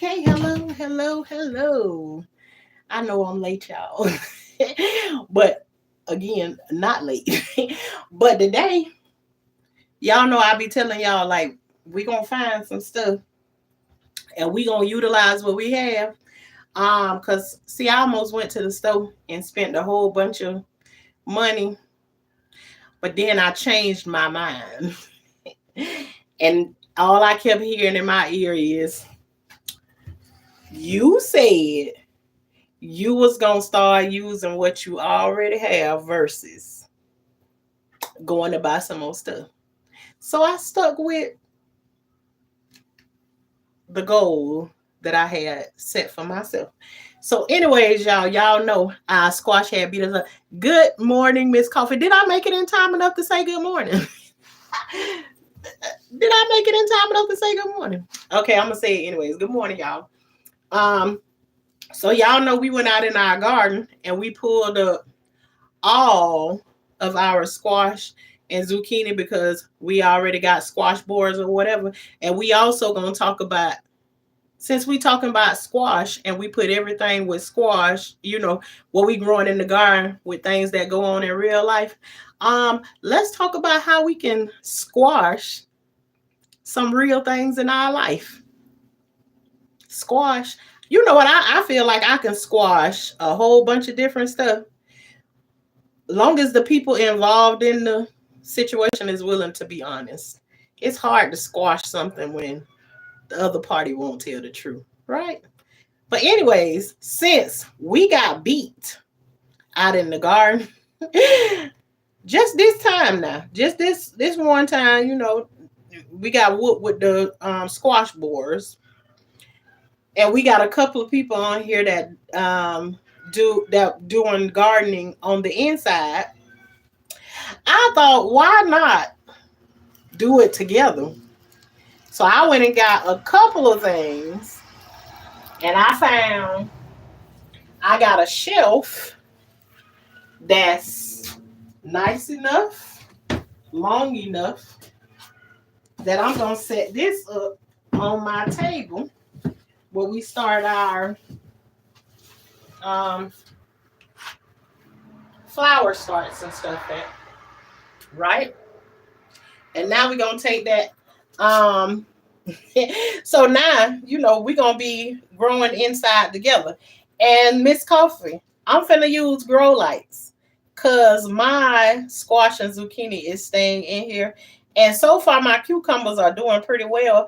Okay, hello. I know I'm late, y'all. But again, not late. But today, y'all know I be telling y'all like we gonna find some stuff and we gonna utilize what we have. Cause see, I almost went to the store and spent a whole bunch of money, but then I changed my mind. And all I kept hearing in my ear is, you said you was gonna start using what you already have versus going to buy some more stuff. So I stuck with the goal that I had set for myself. So, anyways, y'all know Squash had beat us up. Good morning, Miss Coffee. Did I make it in time enough to say good morning? Did I make it in time enough to say good morning? Okay, I'm gonna say it anyways. Good morning, y'all. Um, so y'all know we went out in our garden and we pulled up all of our squash and zucchini because we already got squash boards or whatever. And we also gonna talk about, since we talking about squash and we put everything with squash, what we growing in the garden with things that go on in real life. Let's talk about how we can squash some real things in our life. Squash. You know what? I feel like I can squash a whole bunch of different stuff long as the people involved in the situation is willing to be honest. It's hard to squash something when the other party won't tell the truth, right? But anyways, since we got beat out in the garden, just this time now, just this one time, we got whooped with the squash boards, and we got a couple of people on here that doing gardening on the inside. I thought, why not do it together? So I went and got a couple of things, and I got a shelf that's nice enough, long enough that I'm gonna set this up on my table where we start our um, flower starts and stuff at, right? And now we're gonna take that. So now, we're gonna be growing inside together. And Miss Coffee, I'm finna use grow lights because my squash and zucchini is staying in here. And so far my cucumbers are doing pretty well.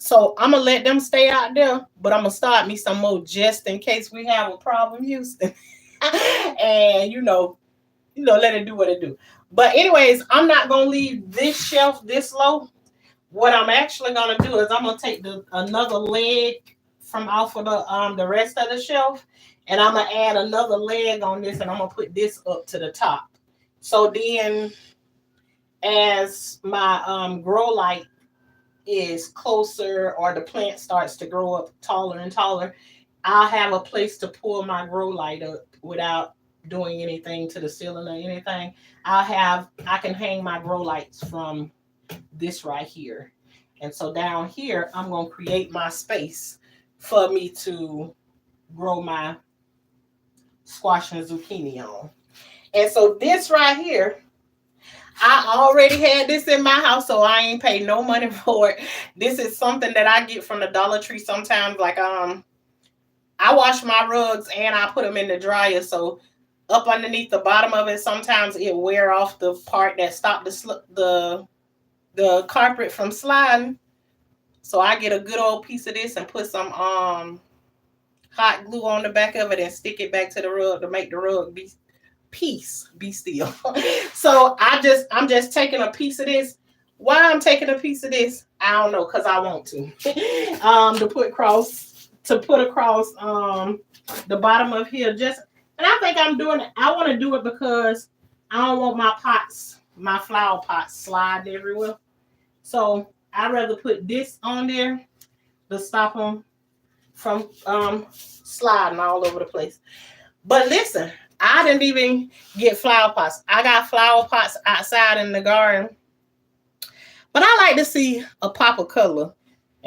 So I'm gonna let them stay out there, but I'm gonna start me some more just in case we have a problem, Houston. And let it do what it do. But anyways, I'm not gonna leave this shelf this low. What I'm actually gonna do is I'm gonna take another leg from off of the rest of the shelf, and I'm gonna add another leg on this, and I'm gonna put this up to the top. So then, as my grow light is closer, or the plant starts to grow up taller and taller, I'll have a place to pull my grow light up without doing anything to the ceiling or anything. I can hang my grow lights from this right here. And so down here, I'm going to create my space for me to grow my squash and zucchini on. And so this right here, I already had this in my house, so I ain't paid no money for it. This is something that I get from the Dollar Tree sometimes. Like, I wash my rugs and I put them in the dryer. So up underneath the bottom of it, sometimes it wear off the part that stop the carpet from sliding. So I get a good old piece of this and put some hot glue on the back of it and stick it back to the rug to make the rug be still. So I'm just taking a piece of this. Why I'm taking a piece of this, I don't know, because I want to. To put across the bottom of here. And I think I'm doing it. I want to do it because I don't want my flower pots sliding everywhere. So I'd rather put this on there to stop them from sliding all over the place. But listen, I didn't even get flower pots. I got flower pots outside in the garden. But I like to see a pop of color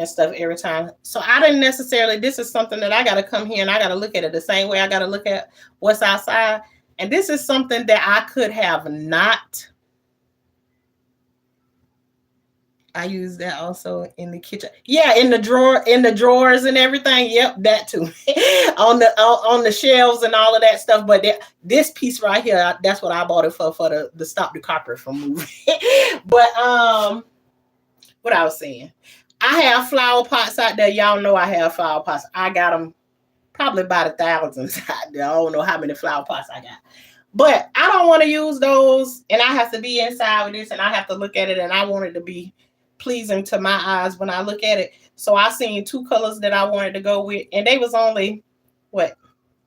and stuff every time. So I didn't necessarily, this is something that I got to come here and I got to look at it the same way I got to look at what's outside. And this is something that I could have not. I use that also in the kitchen. Yeah, in the drawers and everything. Yep, that too. on the shelves and all of that stuff. But this piece right here, that's what I bought it for the stop the carpet from moving. But what I was saying, I have flower pots out there. Y'all know I have flower pots. I got them probably by the thousands out there. I don't know how many flower pots I got. But I don't want to use those, and I have to be inside with this, and I have to look at it, and I want it to be pleasing to my eyes when I look at it. So I seen two colors that I wanted to go with, and they was only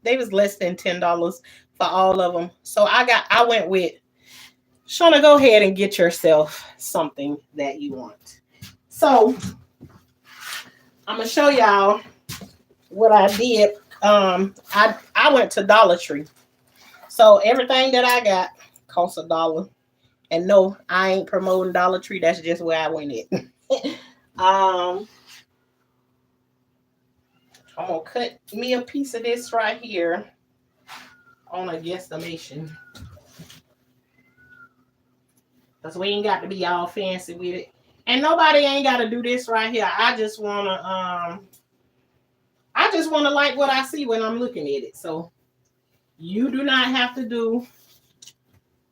they was less than $10 for all of them. So I went with Shawna, go ahead and get yourself something that you want. So I'm gonna show y'all what I did. I went to Dollar Tree. So everything that I got costs $1. And no, I ain't promoting Dollar Tree. That's just where I went in. I'm gonna cut me a piece of this right here on a guesstimation. Because we ain't got to be all fancy with it. And nobody ain't got to do this right here. I just wanna like what I see when I'm looking at it. So you do not have to do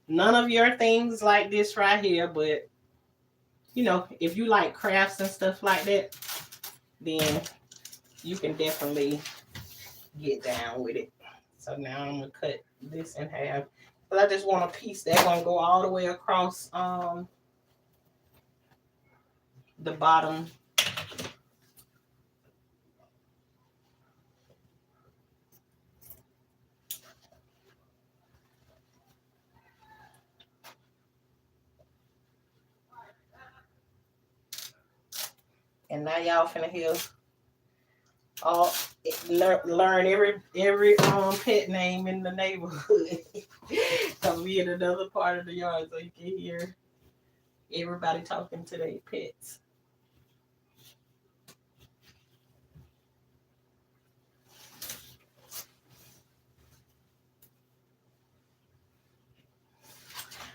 none of your things like this right here, but you know, if you like crafts and stuff like that, then you can definitely get down with it. So now I'm gonna cut this in half. But I just want a piece that's gonna go all the way across the bottom. And now y'all finna hear learn every pet name in the neighborhood. Cause we in another part of the yard, so you can hear everybody talking to their pets.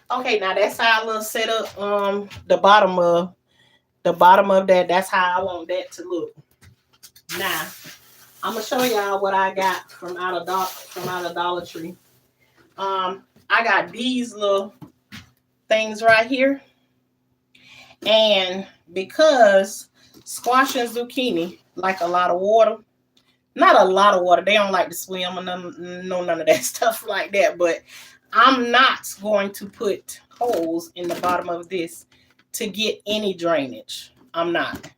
Okay, now that's how I little set up the bottom of that. That's how I want that to look. Now I'm gonna show y'all what I got from out of Dollar Tree. I got these little things right here, and because squash and zucchini like a lot of water, not a lot of water. They don't like to swim or none of that stuff like that. But I'm not going to put holes in the bottom of this to get any drainage. I'm not.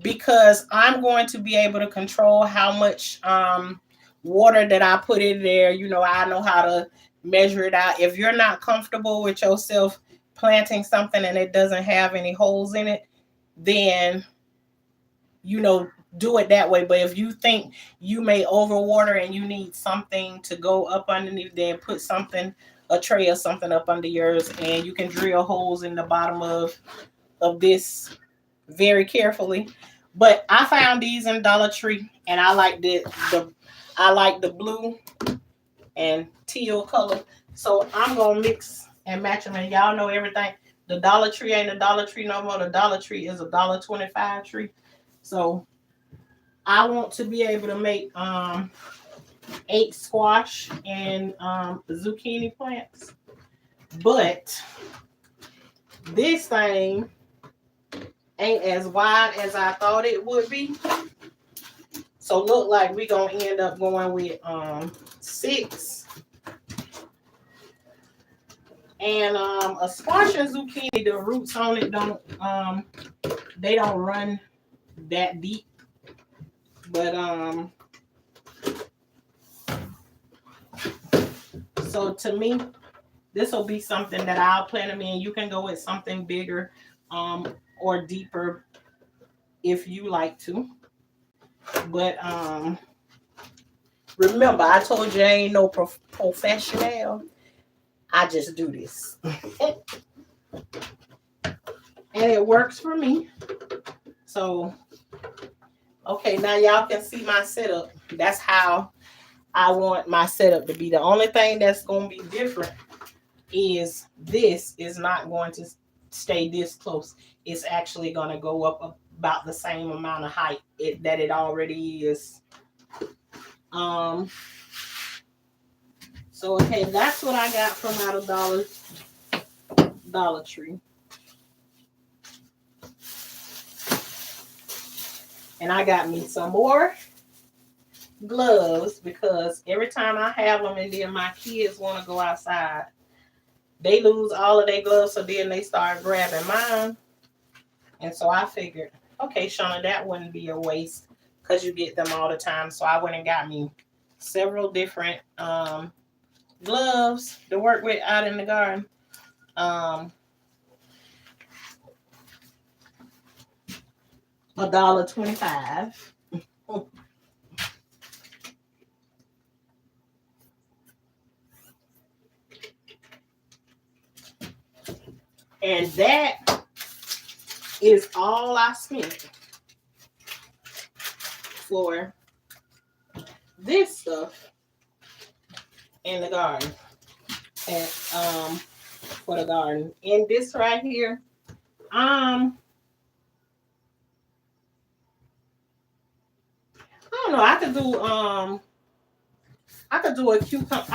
Because I'm going to be able to control how much water that I put in there. You know, I know how to measure it out. If you're not comfortable with yourself planting something and it doesn't have any holes in it, then, you know, do it that way. But if you think you may overwater and you need something to go up underneath there, put a tray or something up under yours, and you can drill holes in the bottom of this very carefully. But I found these in Dollar Tree, and I like the blue and teal color. So I'm gonna mix and match them, and y'all know everything. The Dollar Tree ain't a Dollar Tree no more. The Dollar Tree is a $1.25 tree. So I want to be able to make 8 squash and zucchini plants. But this thing ain't as wide as I thought it would be. So look like we're gonna end up going with 6. And a squash and zucchini, the roots on it don't run that deep. But so to me, this will be something that I'll plant them in. You can go with something bigger or deeper if you like to. But remember, I told you I ain't no professional. I just do this. And it works for me. So, okay, now y'all can see my setup. That's how I want my setup to be. The only thing that's going to be different is this is not going to stay this close. It's actually going to go up about the same amount of height that it already is. Um, so okay, that's what I got from out of Dollar Tree. And I got me some more gloves because every time I have them and then my kids want to go outside, they lose all of their gloves, so then they start grabbing mine. And so I figured, okay, Shauna, that wouldn't be a waste because you get them all the time. So I went and got me several different gloves to work with out in the garden. $1.25. And that is all I spent for this stuff in the garden. And for the garden. And this right here, I don't know. I could do a cucumber.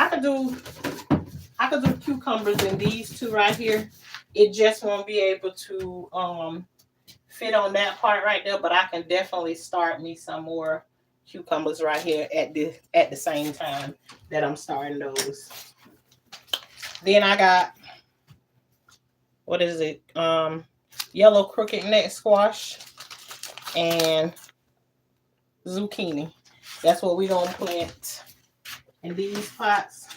I could do cucumbers in these two right here. It just won't be able to fit on that part right there, but I can definitely start me some more cucumbers right here at the same time that I'm starting those. Then I got, what is it? Yellow crooked neck squash and zucchini. That's what we're gonna plant in these pots.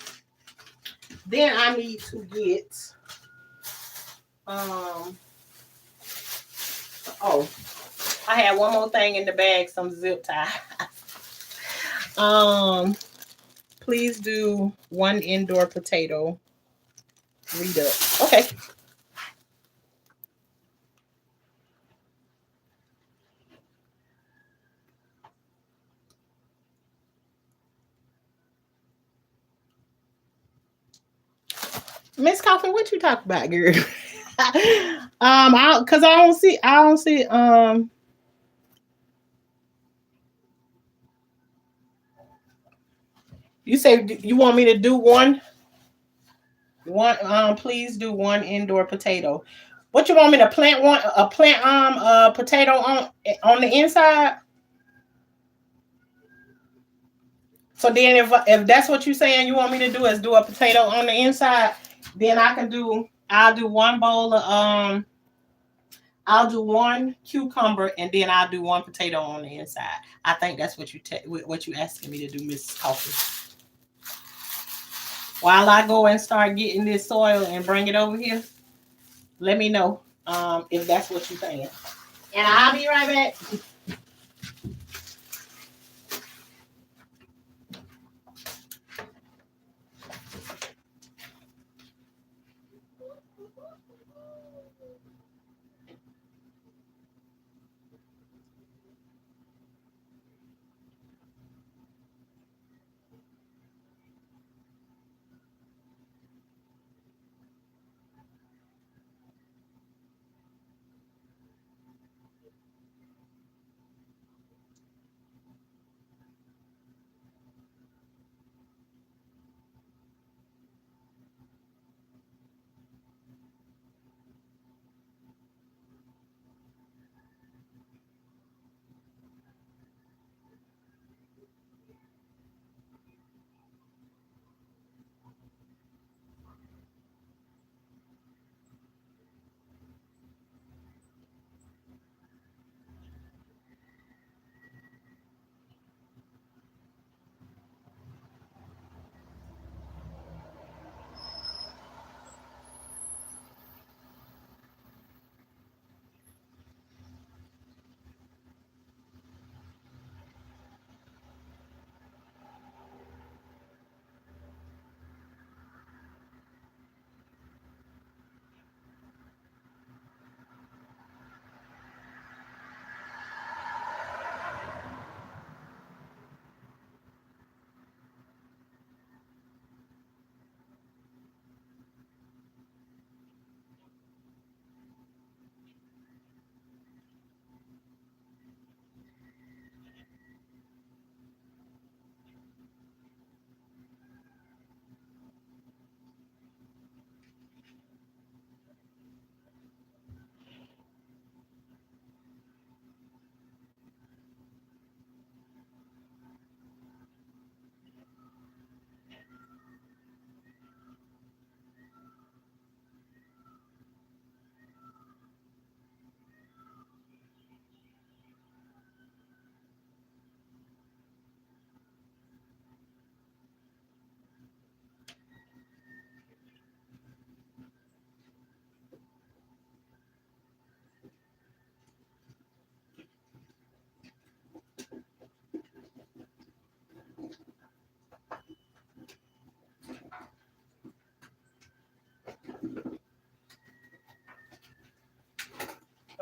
Then I need to get oh, I had one more thing in the bag, some zip tie. Please do one indoor potato. Read up. Okay. Miss Coffin, what you talk about, girl? Cause I don't see you say you want me to do one please do one indoor potato. What you want me to plant one a plant potato on the inside? So then if that's what you're saying you want me to do is do a potato on the inside, then I'll do one bowl of I'll do one cucumber and then I'll do one potato on the inside. I think that's what what you asking me to do, Miss Coffee. While I go and start getting this soil and bring it over here, let me know if that's what you're saying. And I'll be right back.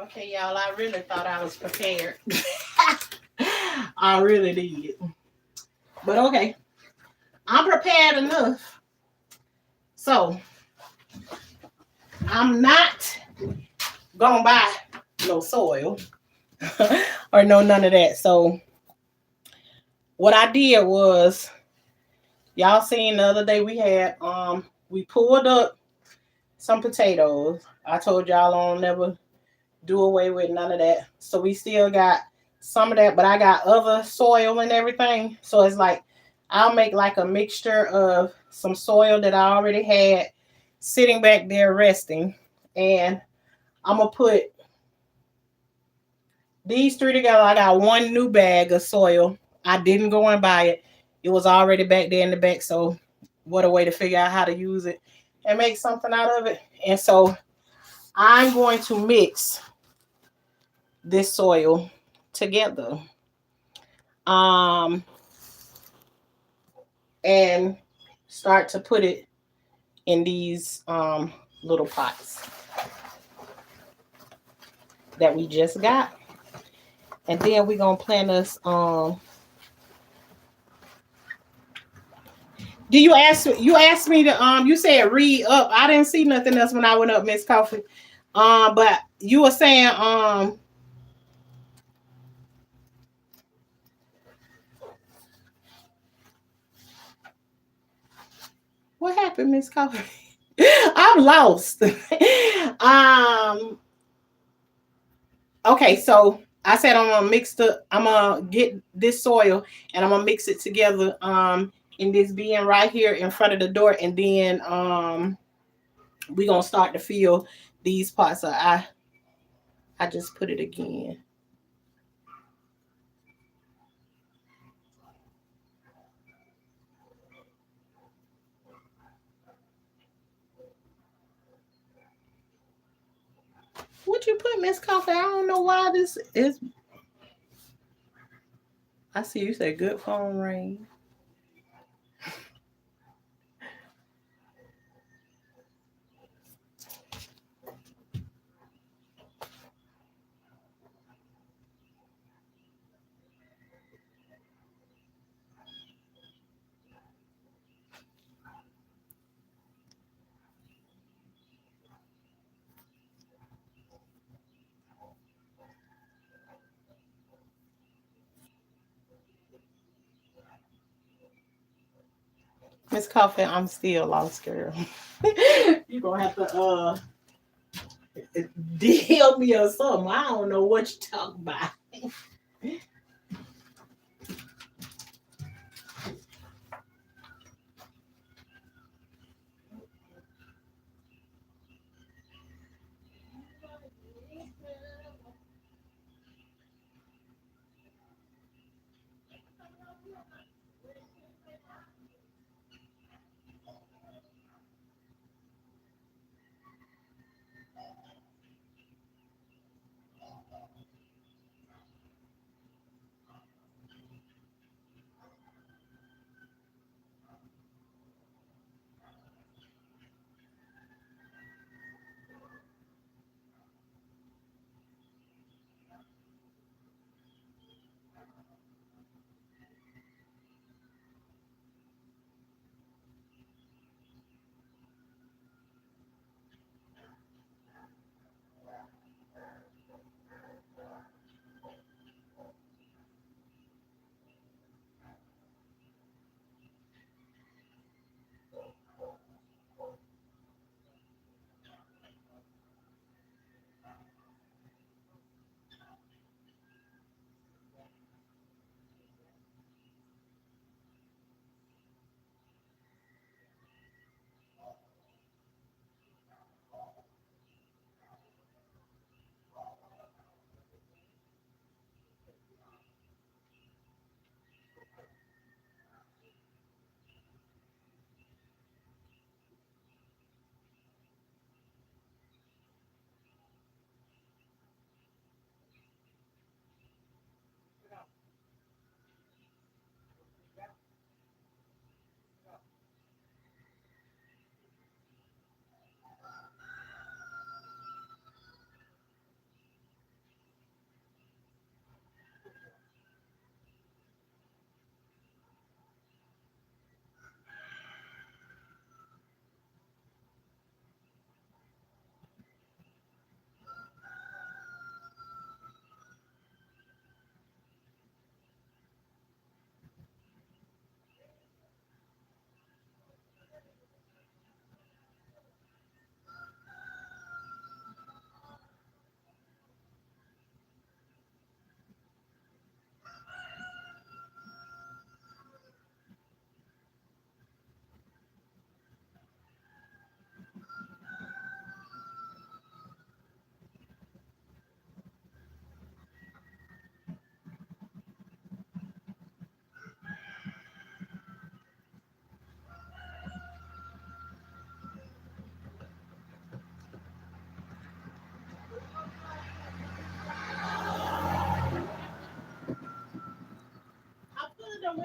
Okay, y'all, I really thought I was prepared. I really did. But okay, I'm prepared enough. So I'm not gonna buy no soil or no none of that. So what I did was, y'all seen the other day we pulled up some potatoes. I told y'all I don't never do away with none of that. So we still got some of that, but I got other soil and everything. So it's like I'll make like a mixture of some soil that I already had sitting back there resting. And I'm gonna put these three together. I got one new bag of soil. I didn't go and buy it. It was already back there in the back. So what a way to figure out how to use it and make something out of it. And so I'm going to mix this soil together. Um and start to put it in these little pots that we just got. And then we're gonna plant us do you asked me to you said read up. I didn't see nothing else when I went up, Miss Coffee. But you were saying what happened, Miss Coffee? I'm lost. Okay, so I said I'm gonna get this soil and I'm gonna mix it together in this bin right here in front of the door, and then we're gonna start to fill these pots. So I just put it again. What you put, Miss Coffee? I don't know why this is. I see you said good phone ring. Miss Coffee, I'm still lost, girl. You gonna have to deal me or something. I don't know what you talking about.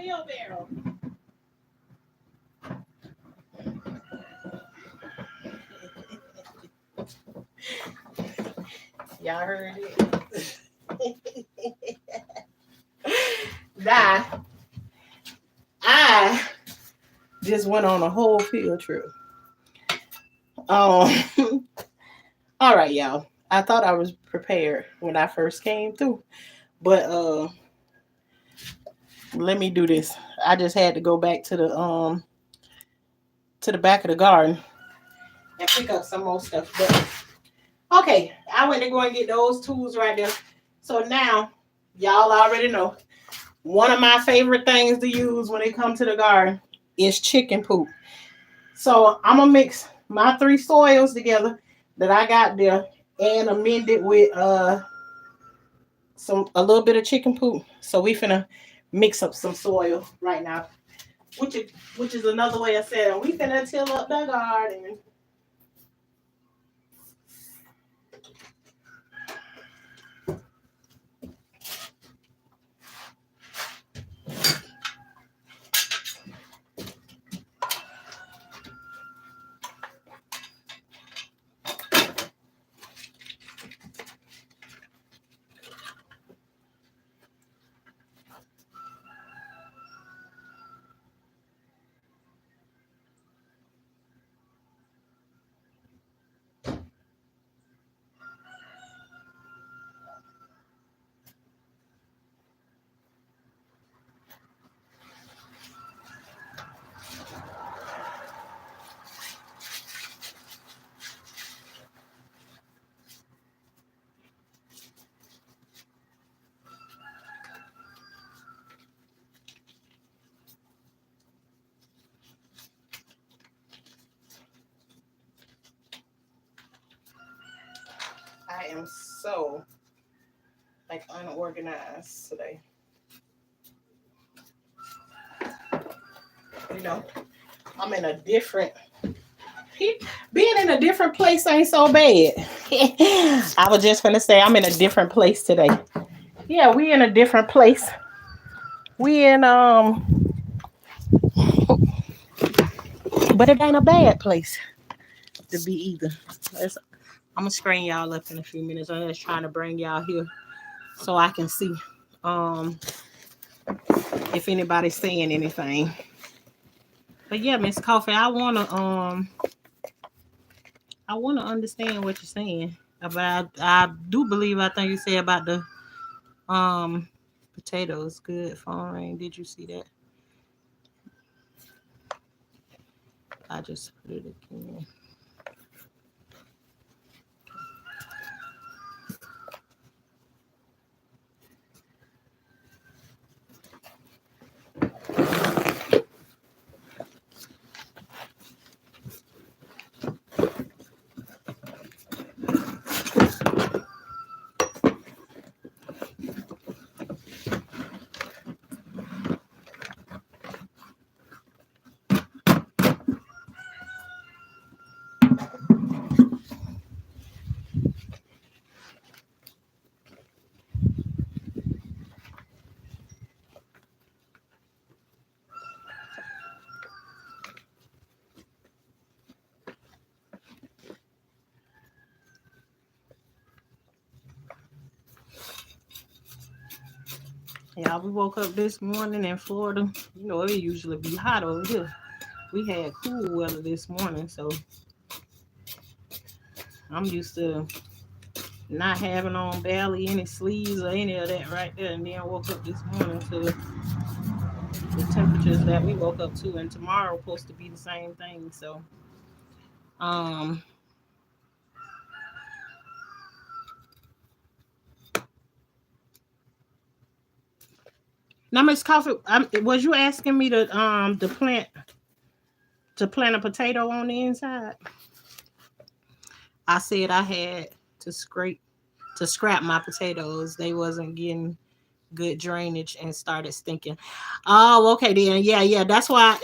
wheelbarrow. Y'all heard it. Nah, I just went on a whole field trip. Um, all right, y'all. I thought I was prepared when I first came through, but let me do this. I just had to go back to the back of the garden and pick up some more stuff. But okay, I went to go and get those tools right there. So now y'all already know one of my favorite things to use when it comes to the garden is chicken poop. So I'm gonna mix my three soils together that I got there and amend it with some a little bit of chicken poop. So we finna mix up some soil right now, which is another way of saying we finna till up the garden. I am so like unorganized today. You know, I'm in a different being in a different place ain't so bad. I was just gonna say I'm in a different place today. Yeah, we in a different place. We in but it ain't a bad place to be either. Let's, I'm gonna screen y'all up in a few minutes. I'm just trying to bring y'all here so I can see um if anybody's saying anything. But yeah, Miss Coffee, I wanna understand what you're saying about. I do believe I think you said about the um potatoes. Good phone ring. Did you see that? I just put it again. Yeah, we woke up this morning in Florida. You know, it usually be hot over here. We had cool weather this morning, so I'm used to not having on barely any sleeves or any of that right there. And then I woke up this morning to the temperatures that we woke up to, and tomorrow supposed to be the same thing. So, um, now Miss Coffee, was you asking me to plant a potato on the inside? I said I had to scrap my potatoes. They wasn't getting good drainage and started stinking. Oh, okay then. Yeah, yeah. That's why.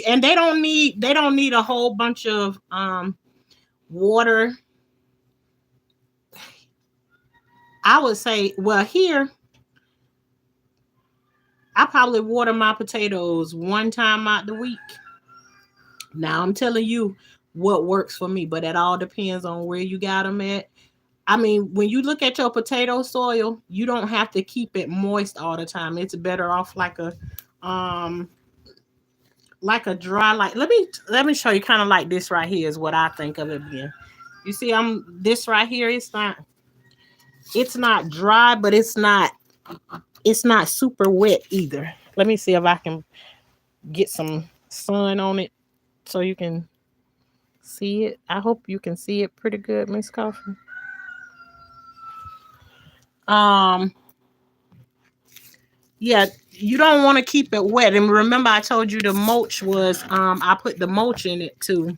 And they don't need a whole bunch of water. I would say, well, here I probably water my potatoes one time out the week. Now I'm telling you what works for me, but it all depends on where you got them at. I mean, when you look at your potato soil, you don't have to keep it moist all the time. It's better off um like a dry, like let me show you kind of like this right here is what I think of it being. You see, I'm this right here, it's not dry, but it's not super wet either. Let me see if I can get some sun on it so you can see it. I hope you can see it pretty good, Miss Coffee. Um, yeah, you don't want to keep it wet. And remember, I told you the mulch was I put the mulch in it to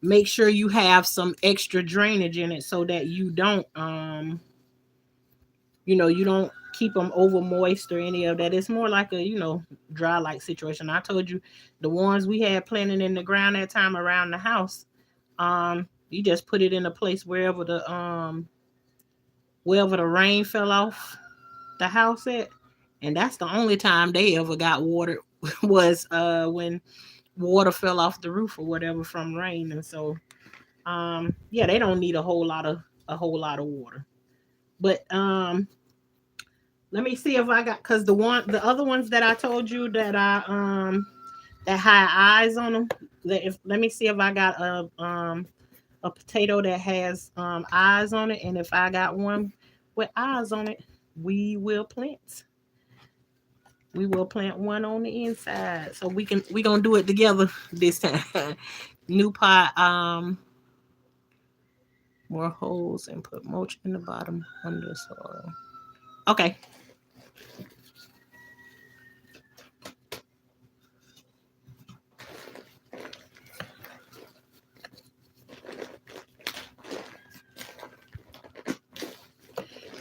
make sure you have some extra drainage in it so that you don't keep them over moist or any of that. It's more like a dry like situation. I told you the ones we had planted in the ground that time around the house. You just put it in a place wherever the rain fell off the house at, and that's the only time they ever got water was when water fell off the roof or whatever from rain. And so yeah, they don't need a whole lot of water. But let me see if I got, because the other ones that I told you that had eyes on them. Let me see if I got a potato that has eyes on it, and if I got one with eyes on it, we will plant. We will plant one on the inside, so we gonna do it together this time. New pot, more holes and put mulch in the bottom under soil. Okay.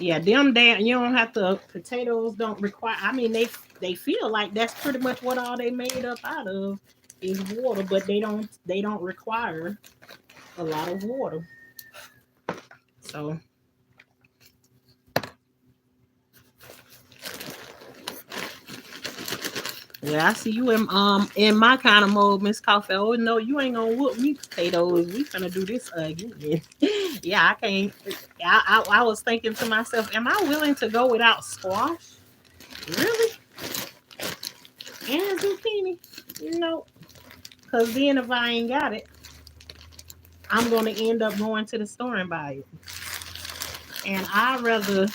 Yeah, them damn, you don't have to. Potatoes don't require. I mean, they feel like that's pretty much what all they made up out of is water, but they don't require a lot of water. So yeah, I see you in my kind of mode, Miss Coffee. Oh no, you ain't gonna whoop me potatoes. We finna do this again. Yeah, I can't. I was thinking to myself, am I willing to go without squash? Really? And zucchini? You know, because then if I ain't got it, I'm gonna end up going to the store and buy it. And I rather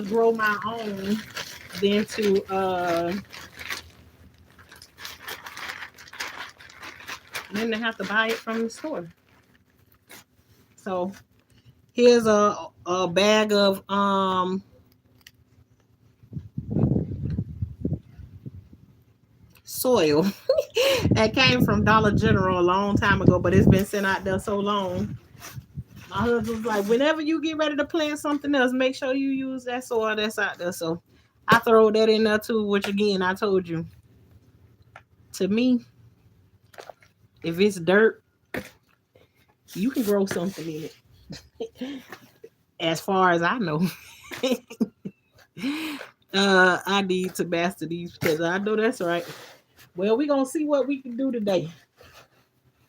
grow my own than to have to buy it from the store. So here's a bag of soil that came from Dollar General a long time ago, but it's been sitting out there so long. My husband's like, whenever you get ready to plant something else, make sure you use that soil that's out there. So I throw that in there too, which again, I told you, to me, if it's dirt, you can grow something in it. As far as I know. I need to master these because I know that's right. Well, we gonna see what we can do today.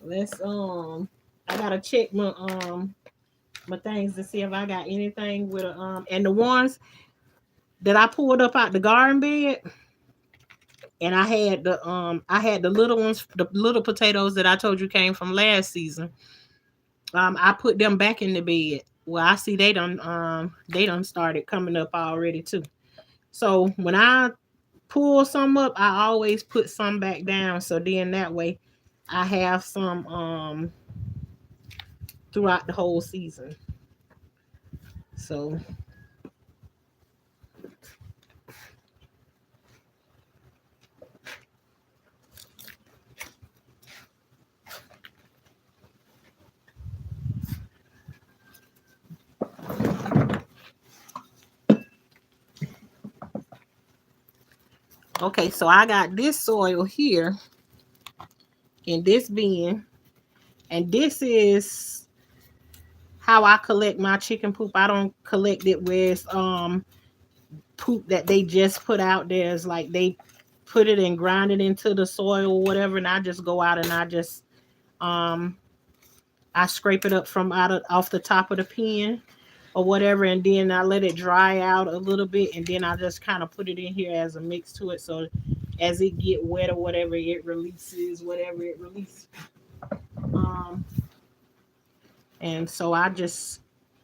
Let's I gotta check my things to see if I got anything with and the ones that I pulled up out the garden bed, and I had the little ones, the little potatoes that I told you came from last season. I put them back in the bed. Well, I see they done started coming up already too. So when I pull some up, I always put some back down. So then that way I have some throughout the whole season. So okay, so I got this soil here in this bin, and this is how I collect my chicken poop. I don't collect it with poop that they just put out there is like they put it and grind it into the soil or whatever, and I just go out and um I scrape it up from out of off the top of the pen or whatever, and then I let it dry out a little bit, and then I just kind of put it in here as a mix to it. So as it get wet or whatever, it releases whatever it releases. Um, and so I just,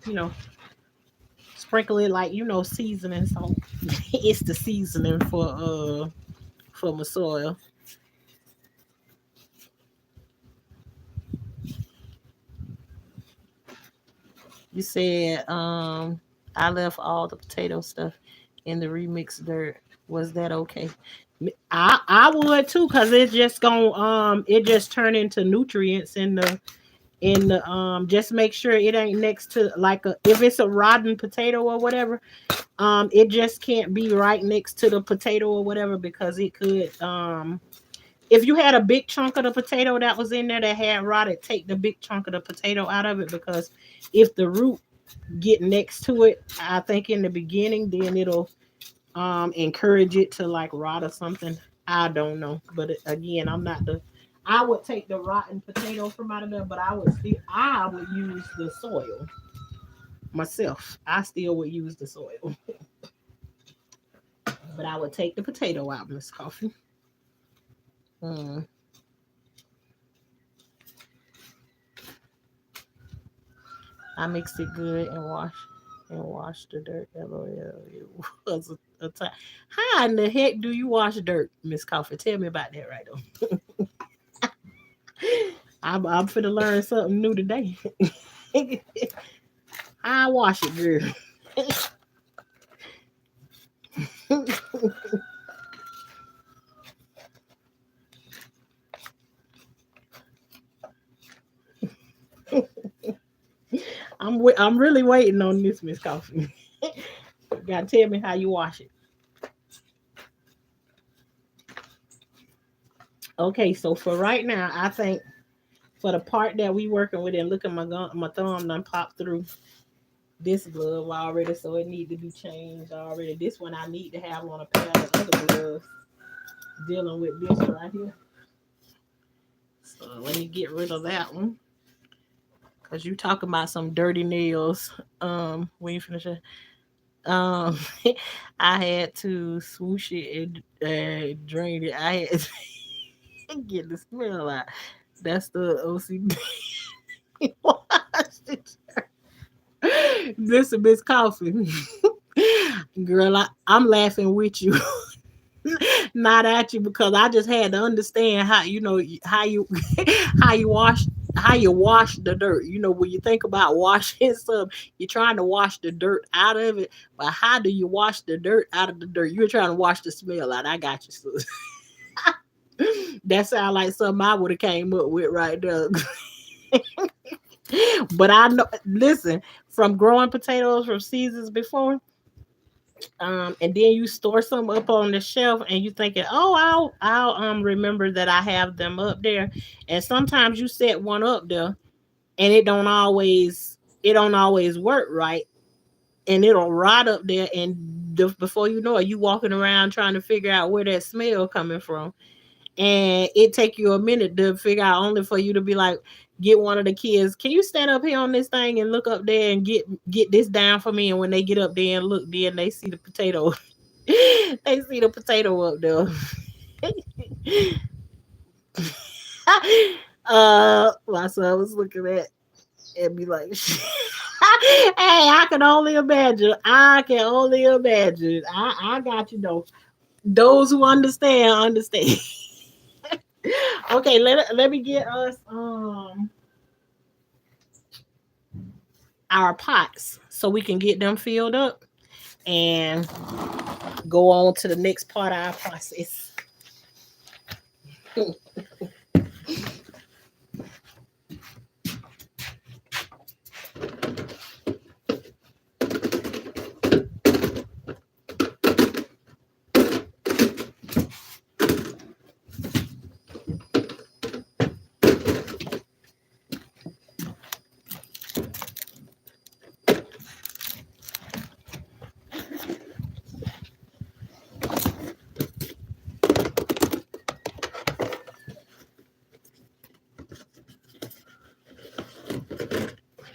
you know, sprinkle it like seasoning. So it's the seasoning for my soil. You said I left all the potato stuff in the remixed dirt. Was that okay? I would too, cause it's just gonna it just turn into nutrients in the just make sure it ain't next to like a if it's a rotten potato or whatever, it just can't be right next to the potato or whatever, because it could if you had a big chunk of the potato that was in there that had rotted, take the big chunk of the potato out of it, because if the root get next to it, I think in the beginning, then it'll encourage it to like rot or something. I don't know, but again, I'm not the. I would take the rotten potato from out of there, but I would use the soil myself. I still would use the soil, but I would take the potato out, Miss Coffee. Mm. I mixed it good and wash the dirt. LOL. It was a time. How in the heck do you wash dirt, Miss Coffee? Tell me about that right now. I'm finna learn something new today. I wash it, girl. I'm really waiting on this, Miss Coffee. You gotta tell me how you wash it. Okay, so for right now, I think for the part that we working with, and look at my thumb done popped through this glove already, so it need to be changed already. This one I need to have on a pair of other gloves dealing with this right here. So let me get rid of that one. Cause you talking about some dirty nails. When you finish it. Um I had to swoosh it and drain it. I had to get the smell out. That's the OCD. Listen, Miss Coffee. Girl, I'm laughing with you. Not at you, because I just had to understand how how you how you wash the dirt. When you think about washing stuff, you're trying to wash the dirt out of it. But how do you wash the dirt out of the dirt? You're trying to wash the smell out. I got you, sis. That sounds like something I would have came up with right there. But I know, listen, from growing potatoes from seasons before, and then you store some up on the shelf, and you thinking, oh, I'll remember that I have them up there. And sometimes you set one up there, and it don't always work right, and it'll rot up there, and before you know it, you walking around trying to figure out where that smell coming from, and it take you a minute to figure out, only for you to be like, get one of the kids, can you stand up here on this thing and look up there and get this down for me? And when they get up there and look, then they see the potato. They see the potato up there. My son was looking at and be like, hey, I can only imagine. I can only imagine. I got you though. Those who understand. Okay, let me get us our pots so we can get them filled up and go on to the next part of our process.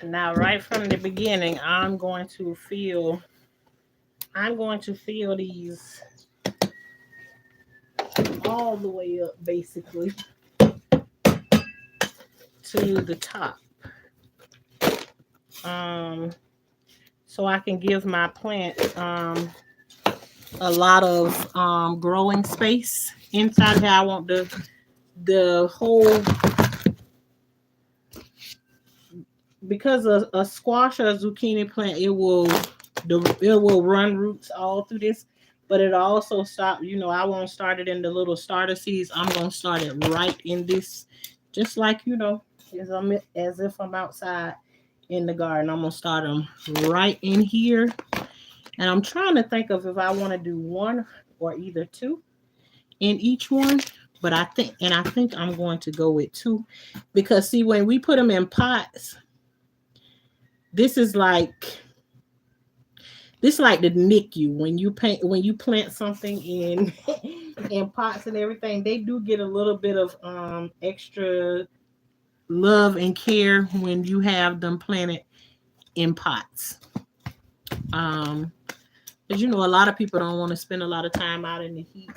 Now, right from the beginning, I'm going to fill these all the way up, basically, to the top. Um, so I can give my plant a lot of growing space inside here. I want the whole, because a squash or a zucchini plant, it will run roots all through this, but it also stop. I won't start it in the little starter seeds. I'm gonna start it right in this, just like as if I'm outside in the garden. I'm gonna start them right in here, and I'm trying to think of if I want to do one or either two in each one. But I think I'm going to go with two, because see, when we put them in pots, this is like the NICU. When you plant something in in pots and everything, they do get a little bit of extra love and care when you have them planted in pots. Um, because a lot of people don't want to spend a lot of time out in the heat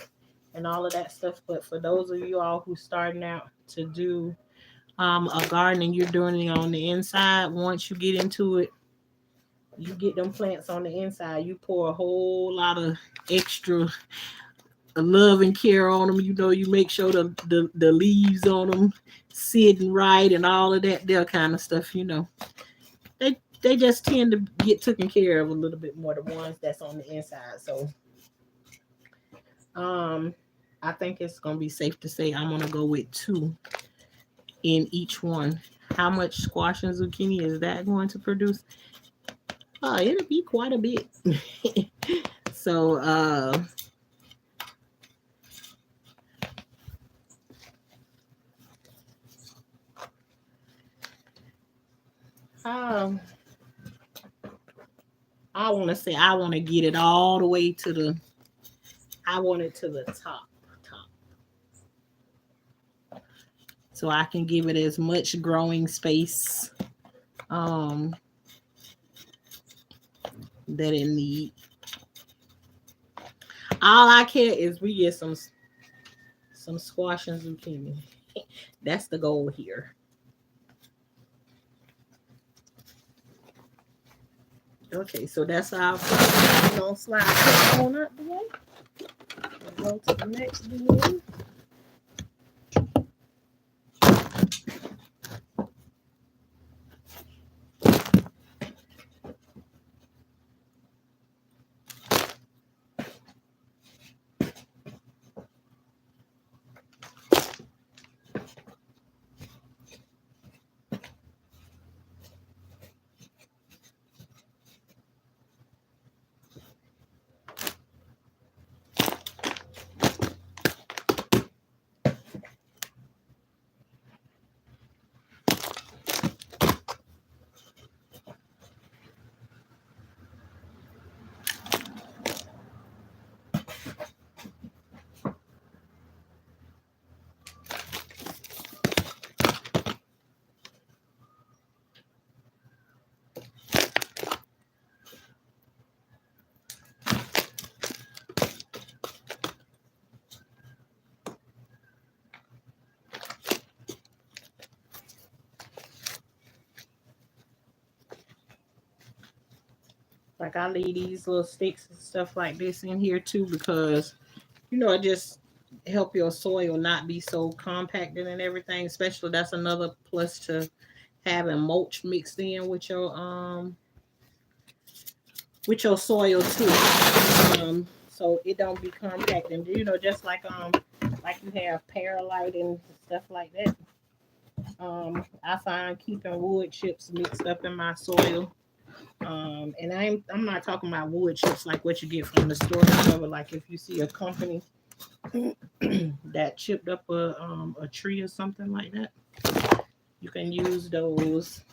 and all of that stuff. But for those of you all who's starting out to do a garden and you're doing it on the inside, once you get into it, you get them plants on the inside, you pour a whole lot of extra love and care on them. You make sure the leaves on them sitting right and all of that kind of stuff. They just tend to get taken care of a little bit more, the ones that's on the inside. So um I think it's gonna be safe to say I'm gonna go with two in each one. How much squash and zucchini is that going to produce? It'll be quite a bit. So um I want to get it all the way to I want it to the top, so I can give it as much growing space um that it need. All I care is we get some squash and zucchini. That's the goal here. Okay, so that's our first. We're gonna slide this on up the way. Go to the next bin. Like, I leave these little sticks and stuff like this in here too, because it just help your soil not be so compacted and everything. Especially, that's another plus to having mulch mixed in with your soil too. So it don't be compacted. Just like you have perlite and stuff like that. I find keeping wood chips mixed up in my soil. And I'm not talking about wood chips like what you get from the store or whatever. Like, if you see a company that chipped up a tree or something like that, you can use those.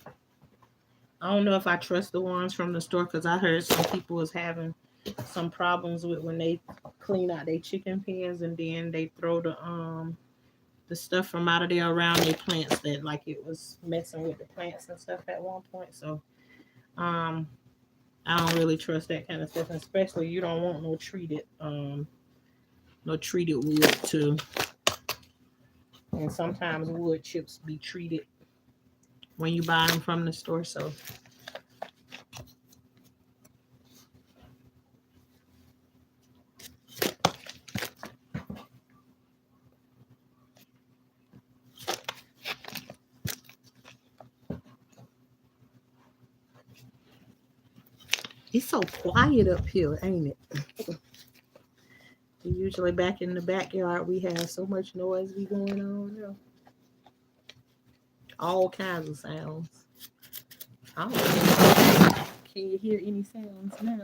I don't know if I trust the ones from the store, because I heard some people was having some problems with when they clean out their chicken pens and then they throw the stuff from out of there around their plants that like it was messing with the plants and stuff at one point. So um I don't really trust that kind of stuff, and especially you don't want no treated wood too. And sometimes wood chips be treated when you buy them from the store. So it's so quiet up here, ain't it? Usually back in the backyard we have so much noise be going on. All kinds of sounds. I don't know. Can you hear any sounds now?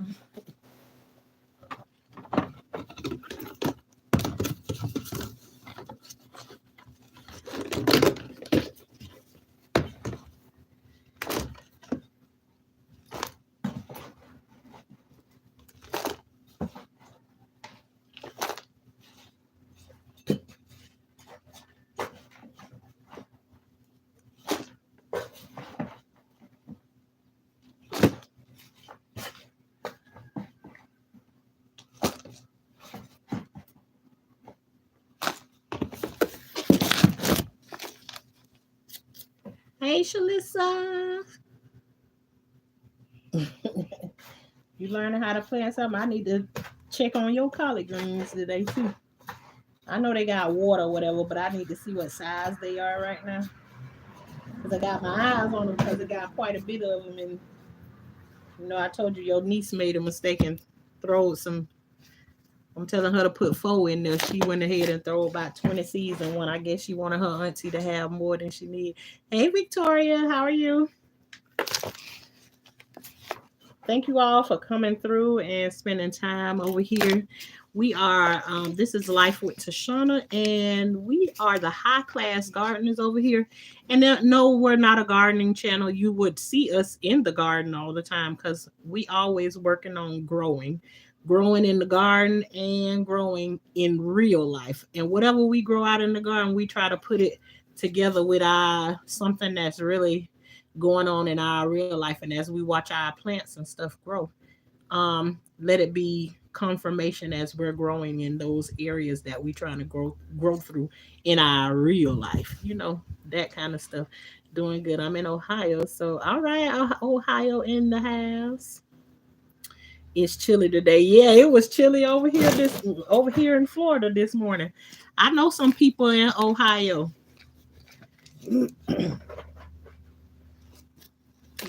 Hey, Shalissa. You learning how to plant something? I need to check on your collard greens today too. I know they got water or whatever, but I need to see what size they are right now. Because I got my eyes on them because I got quite a bit of them. And, I told you your niece made a mistake and throw some. I'm telling her to put 4 in there. She went ahead and throw about 20 seeds in one. I guess she wanted her auntie to have more than she need. Hey, Victoria, how are you? Thank you all for coming through and spending time over here. We are, this is Life with Tashanna, and we are the high class gardeners over here. And no, we're not a gardening channel. You would see us in the garden all the time because we always working on growing in the garden and growing in real life. And whatever we grow out in the garden, we try to put it together with our something that's really going on in our real life. And as we watch our plants and stuff grow, let it be confirmation as we're growing in those areas that we trying to grow through in our real life, that kind of stuff. Doing good. I'm in Ohio, so all right. Ohio in the house. It's chilly today. Yeah, it was chilly over here in Florida this morning. I know some people in Ohio.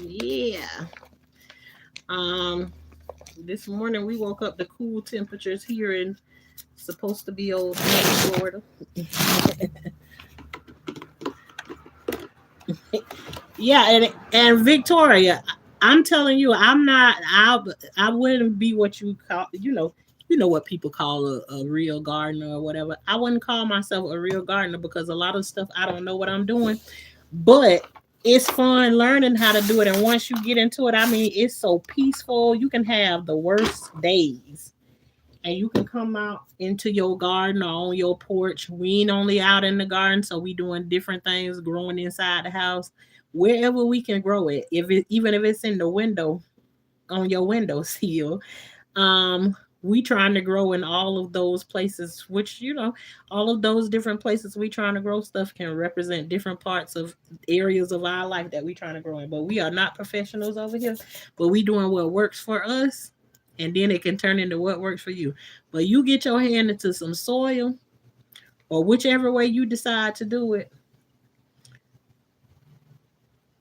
Yeah. Um, this morning we woke up to cool temperatures here in supposed to be old Florida. Yeah, and Victoria, I'm telling you, I'm not. I wouldn't be what you call. You know what people call a real gardener or whatever. I wouldn't call myself a real gardener because a lot of stuff I don't know what I'm doing. But it's fun learning how to do it, and once you get into it, I mean, it's so peaceful. You can have the worst days and you can come out into your garden or on your porch. We ain't only out in the garden, so we doing different things, growing inside the house, wherever we can grow it. Even if it's in the window, on your windowsill, um, we trying to grow in all of those places. Which all of those different places we trying to grow stuff can represent different parts of areas of our life that we trying to grow in. But we are not professionals over here, but we doing what works for us, and then it can turn into what works for you. But you get your hand into some soil, or whichever way you decide to do it,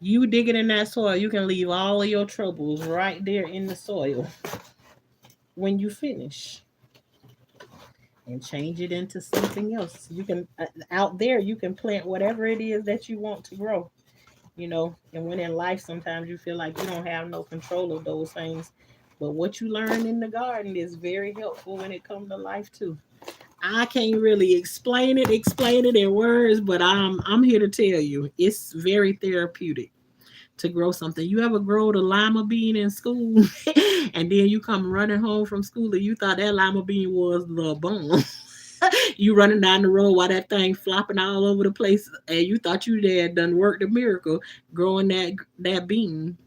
you dig it in that soil, you can leave all of your troubles right there in the soil when you finish and change it into something else. You can out there you can plant whatever it is that you want to grow. And when in life sometimes you feel like you don't have no control of those things, but what you learn in the garden is very helpful when it comes to life too. I can't really explain it in words, but I'm here to tell you it's very therapeutic to grow something. You ever grow the lima bean in school and then you come running home from school and you thought that lima bean was the bomb? You running down the road while that thing flopping all over the place, and you thought you had done worked a miracle growing that bean.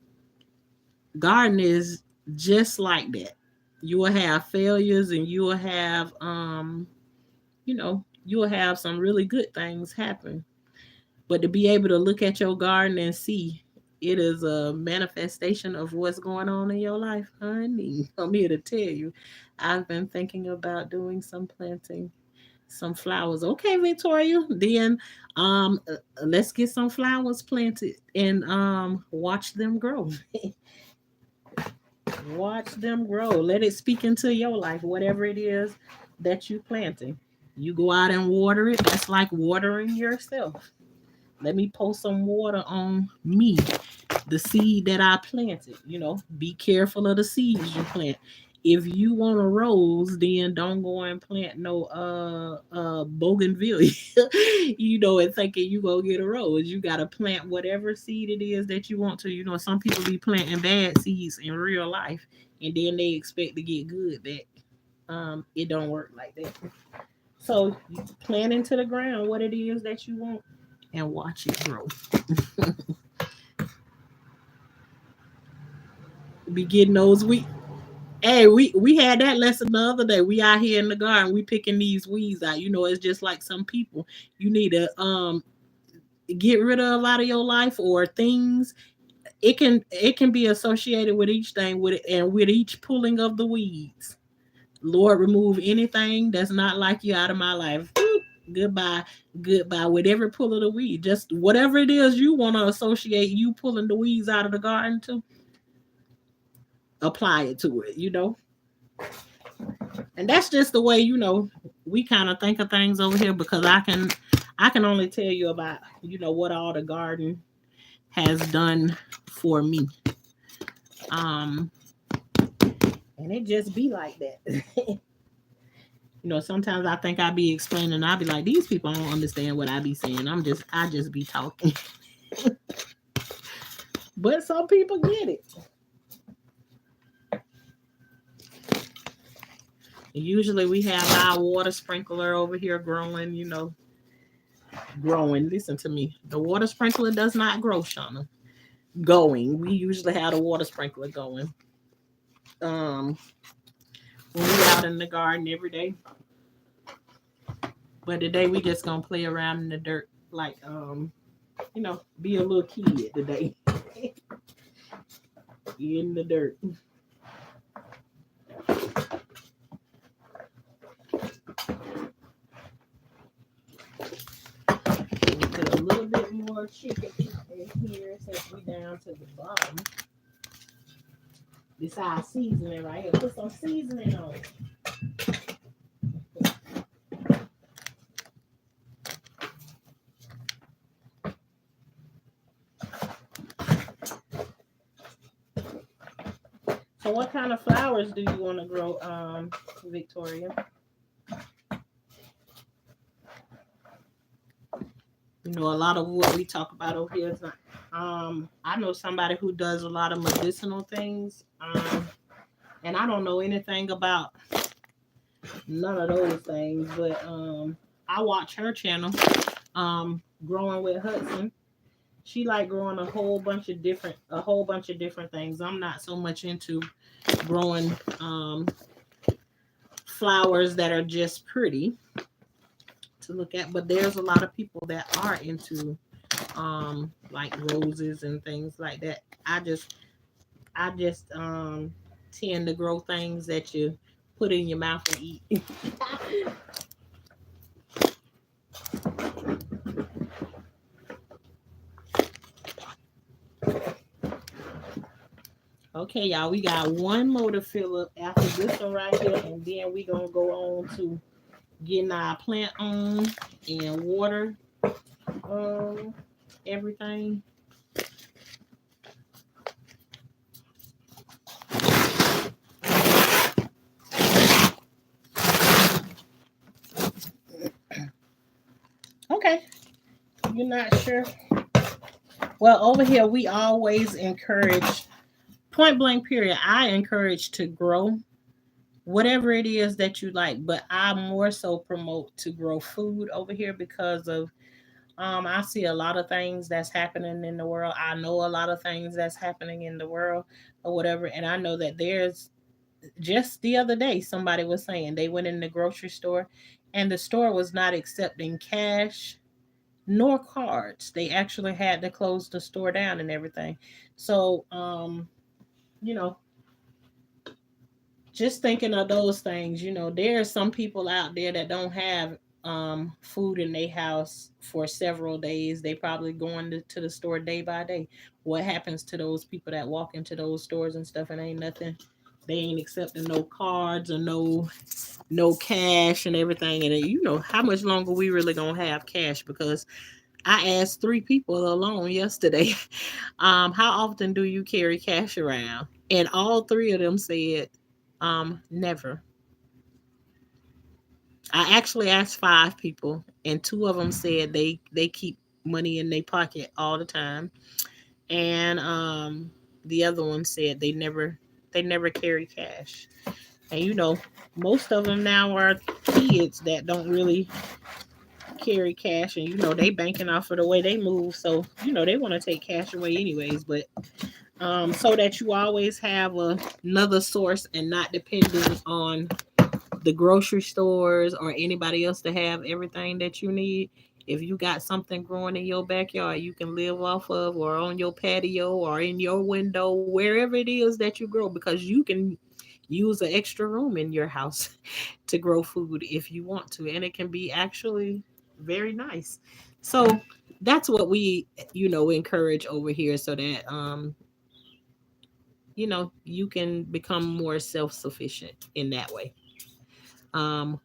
Garden is just like that. You will have failures, and you will have you will have some really good things happen. But to be able to look at your garden and see it is a manifestation of what's going on in your life, honey. I'm here to tell you. I've been thinking about doing some planting, some flowers. Okay, Victoria. Then let's get some flowers planted and watch them grow. Watch them grow. Let it speak into your life, whatever it is that you planting. You go out and water it. That's like watering yourself. Let me pour some water on me, the seed that I planted. Be careful of the seeds you plant. If you want a rose, then don't go and plant no bougainvillea, and thinking you go get a rose. You gotta plant whatever seed it is that you want to. Some people be planting bad seeds in real life, and then they expect to get good. That it don't work like that. So you plant into the ground what it is that you want and watch it grow. Be getting those hey, we had that lesson the other day. We out here in the garden, we picking these weeds out. It's just like some people. You need to get rid of out of your life or things. It can be associated with each thing with it, and with each pulling of the weeds. Lord, remove anything that's not like you out of my life. Goodbye, goodbye. With every pull of the weed, just whatever it is you want to associate you pulling the weeds out of the garden to, apply it to it. And that's just the way we kind of think of things over here, because I can only tell you about what all the garden has done for me. um and it just be like that. Sometimes I think I be explaining, I be like, these people don't understand what I be saying. I just be talking. But some people get it. Usually we have our water sprinkler over here growing. Listen to me. The water sprinkler does not grow, Shauna. Going. We usually have the water sprinkler going. Um, when we out in the garden every day. But today we just gonna play around in the dirt, like be a little kid today. In the dirt. We put a little bit more chicken in here since we down to the bottom. This our seasoning right here. Put some seasoning on it. So what kind of flowers do you want to grow, Victoria? A lot of what we talk about over here is not. I know somebody who does a lot of medicinal things. And I don't know anything about none of those things, but I watch her channel, Growing with Hudson. She like growing a whole bunch of different things. I'm not so much into growing flowers that are just pretty to look at, but there's a lot of people that are into like roses and things like that. I just tend to grow things that you put in your mouth and eat. Okay, y'all, we got one more to fill up after this one right here, and then we gonna go on to getting our plant on and water everything. Okay, you're not sure? Well, over here we always encourage, point blank period, I encourage to grow whatever it is that you like. But I more so promote to grow food over here because of I see a lot of things that's happening in the world. I know a lot of things that's happening in the world or whatever. And I know that there's just the other day somebody was saying they went in the grocery store and the store was not accepting cash nor cards. They actually had to close the store down and everything. So you know, just thinking of those things, there are some people out there that don't have food in their house for several days. They probably going to the store day by day. What happens to those people that walk into those stores and stuff and ain't nothing? They ain't accepting no cards or no cash and everything. And how much longer we really gonna have cash? Because I asked three people alone yesterday, how often do you carry cash around? And all three of them said, never. I actually asked five people, and two of them said they keep money in their pocket all the time, and the other one said they never carry cash. And most of them now are kids that don't really carry cash, and they banking off of the way they move, so they want to take cash away anyways. But so that you always have another source and not depending on the grocery stores or anybody else to have everything that you need. If you got something growing in your backyard you can live off of, or on your patio or in your window, wherever it is that you grow, because you can use an extra room in your house to grow food if you want to, and it can be actually very nice. So that's what we encourage over here, so that you can become more self-sufficient in that way.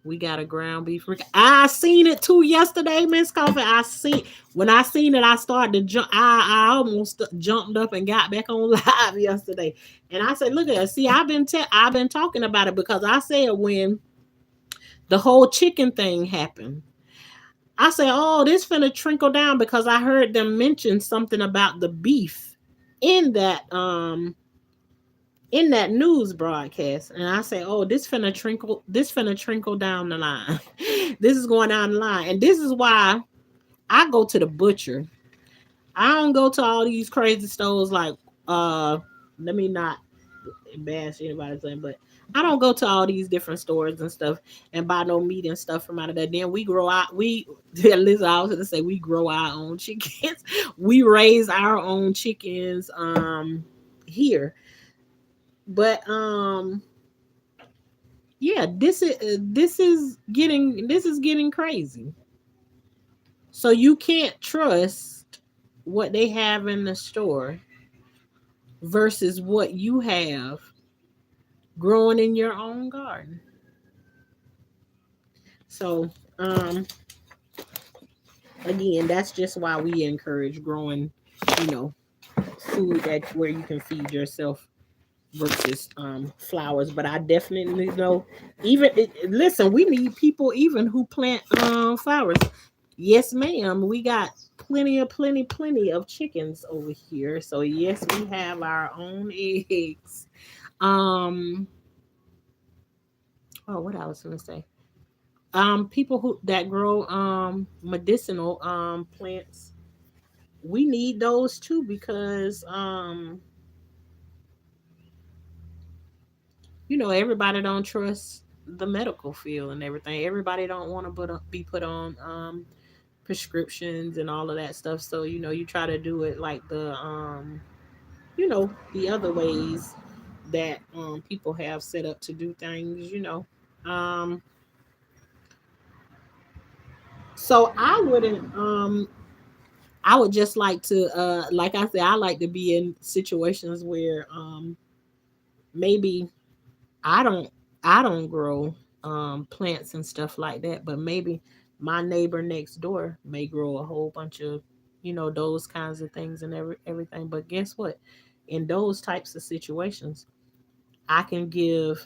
We got a ground beef. I seen it too yesterday, Miss Coffee. When I seen it, I started to jump. I almost jumped up and got back on live yesterday. And I said, "Look at us. See, I've been talking about it because I said when the whole chicken thing happened, I said, oh, this finna trickle down because I heard them mention something about the beef in that news broadcast, and I say, oh, this finna trickle down the line. This is going down the line, and this is why I go to the butcher. I don't go to all these crazy stores like uh let me not bash anybody's name, but I don't go to all these different stores and stuff and buy no meat and stuff from out of there. Then we grow out we listen, I was gonna say we grow our own chickens. We raise our own chickens here. But yeah, this is getting crazy. So you can't trust what they have in the store versus what you have growing in your own garden. So again, that's just why we encourage growing, you know, food that where you can feed yourself versus flowers. But I definitely know, listen, we need people even who plant flowers. Yes, ma'am. We got plenty of chickens over here. So yes, we have our own eggs. Um oh, what I was gonna say. People who that grow medicinal plants, we need those too, because everybody don't trust the medical field and everything. Everybody don't want to be put on prescriptions and all of that stuff. So you try to do it like the other ways that people have set up to do things. Um, so I would just like to like I said, I like to be in situations where maybe I don't I don't grow plants and stuff like that, but maybe my neighbor next door may grow a whole bunch of those kinds of things and everything. But guess what? In those types of situations, I can give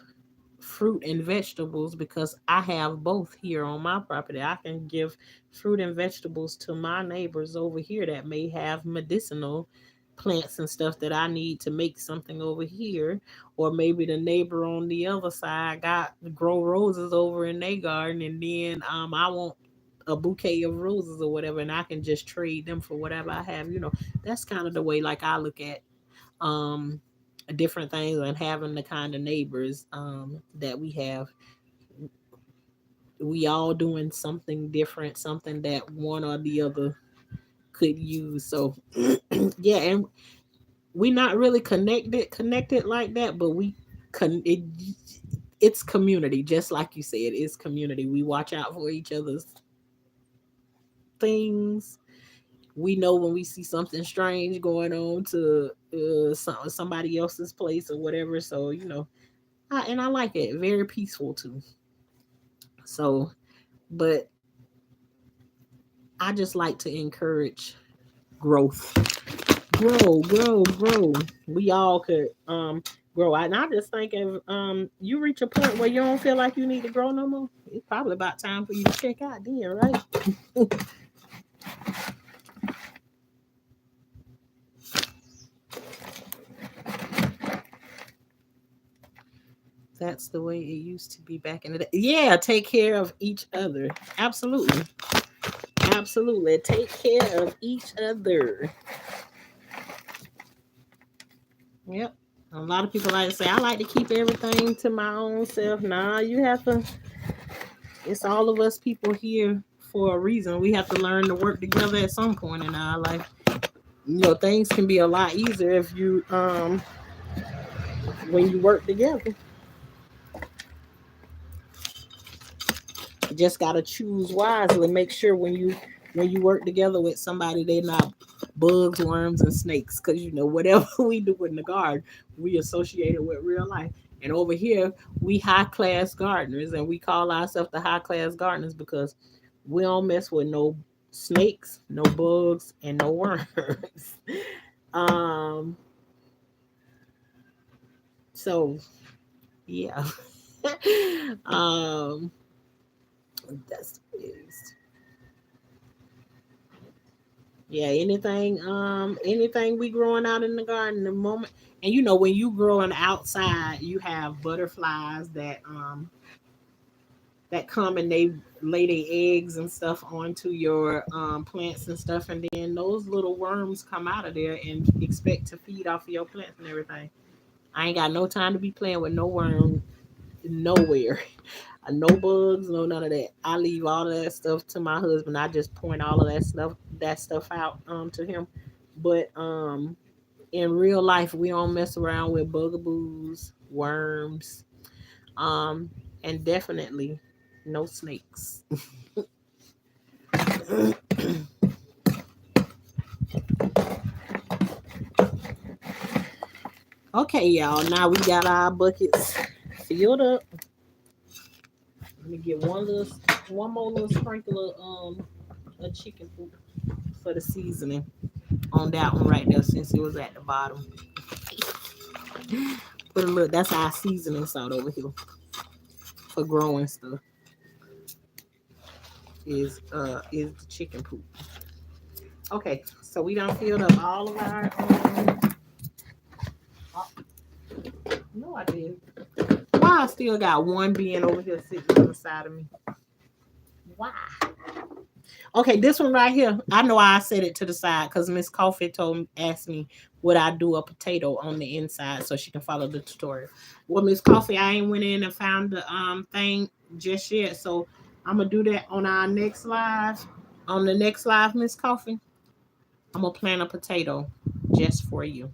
fruit and vegetables because I have both here on my property. I can give fruit and vegetables to my neighbors over here that may have medicinal. plants and stuff that I need to make something over here, or maybe the neighbor on the other side got grow roses over in their garden, and then I want a bouquet of roses or whatever, and I can just trade them for whatever I have. That's kind of the way like I look at um different things, and having the kind of neighbors that we have. We all doing something different, something that one or the other could use. So yeah, and we not really connected like that, but it's community, just like you said. It's community. We watch out for each other's things. We know when we see something strange going on to somebody else's place or whatever. So and I like it. Very peaceful too. So, but I just like to encourage growth. Grow. We all could grow. And I just think if you reach a point where you don't feel like you need to grow no more, it's probably about time for you to check out then, right? That's the way it used to be back in the day. Yeah, take care of each other. Absolutely. Absolutely. Take care of each other. Yep. A lot of people like to say, I like to keep everything to my own self. Nah, you have to, it's all of us people here for a reason. We have to learn to work together at some point in our life. Things can be a lot easier if you when you work together. You just gotta choose wisely. Make sure when you work together with somebody, they're not bugs, worms, and snakes. Because whatever we do in the garden, we associate it with real life. And over here, we high class gardeners, and we call ourselves the high class gardeners because we don't mess with no snakes, no bugs, and no worms. um. So yeah. um. That's yeah, anything we growing out in the garden the moment. And when you growing outside, you have butterflies that come and they lay their eggs and stuff onto your plants and stuff, and then those little worms come out of there and expect to feed off of your plants and everything. I ain't got no time to be playing with no worm nowhere. No bugs, no none of that. I leave all of that stuff to my husband. I just point all of that stuff out to him. But in real life, we don't mess around with bugaboos, worms, um, and definitely no snakes. Okay, y'all. Now we got our buckets filled up. Let me get one more little sprinkle of chicken food for the seasoning on that one right there, since it was at the bottom. Put a little. That's our seasoning salt over here for growing stuff. Is the chicken poop. Okay, so we done filled up all of our. Oh, no, I didn't. Why I still got one being over here sitting on the side of me? Why? Okay, this one right here. I know I set it to the side because Miss Coffee asked me would I do a potato on the inside so she can follow the tutorial. Well, Miss Coffee, I ain't went in and found the thing just yet, so I'm gonna do that on our next live. On the next live, Miss Coffee, I'm gonna plant a potato just for you.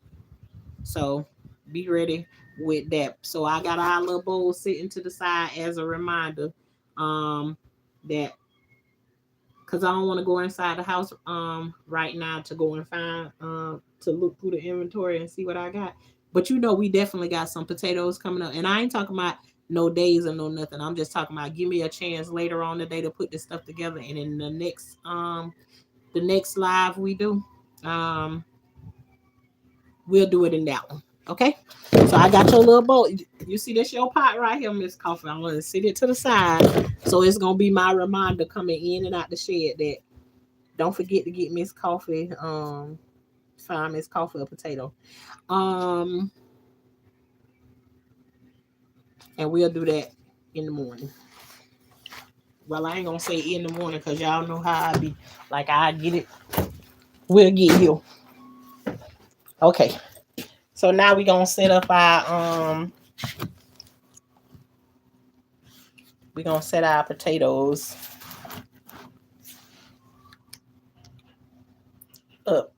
So be ready with that. So I got our little bowl sitting to the side as a reminder that because I don't want to go inside the house right now to go and find to look through the inventory and see what I got. But we definitely got some potatoes coming up, and I ain't talking about no days or no nothing. I'm just talking about give me a chance later on today to put this stuff together, and in the next live we do, um we'll do it in that one. Okay. So I got your little bowl. You see this your pot right here, Miss Coffee. I'm gonna sit it to the side. So it's gonna be my reminder coming in and out the shed that don't forget to get Miss Coffee Find Miss Coffee a potato. Um, and we'll do that in the morning. Well, I ain't gonna say in the morning because y'all know how I be. Like I get it, we'll get you. Okay. So now we gonna set up our we gonna set our potatoes up.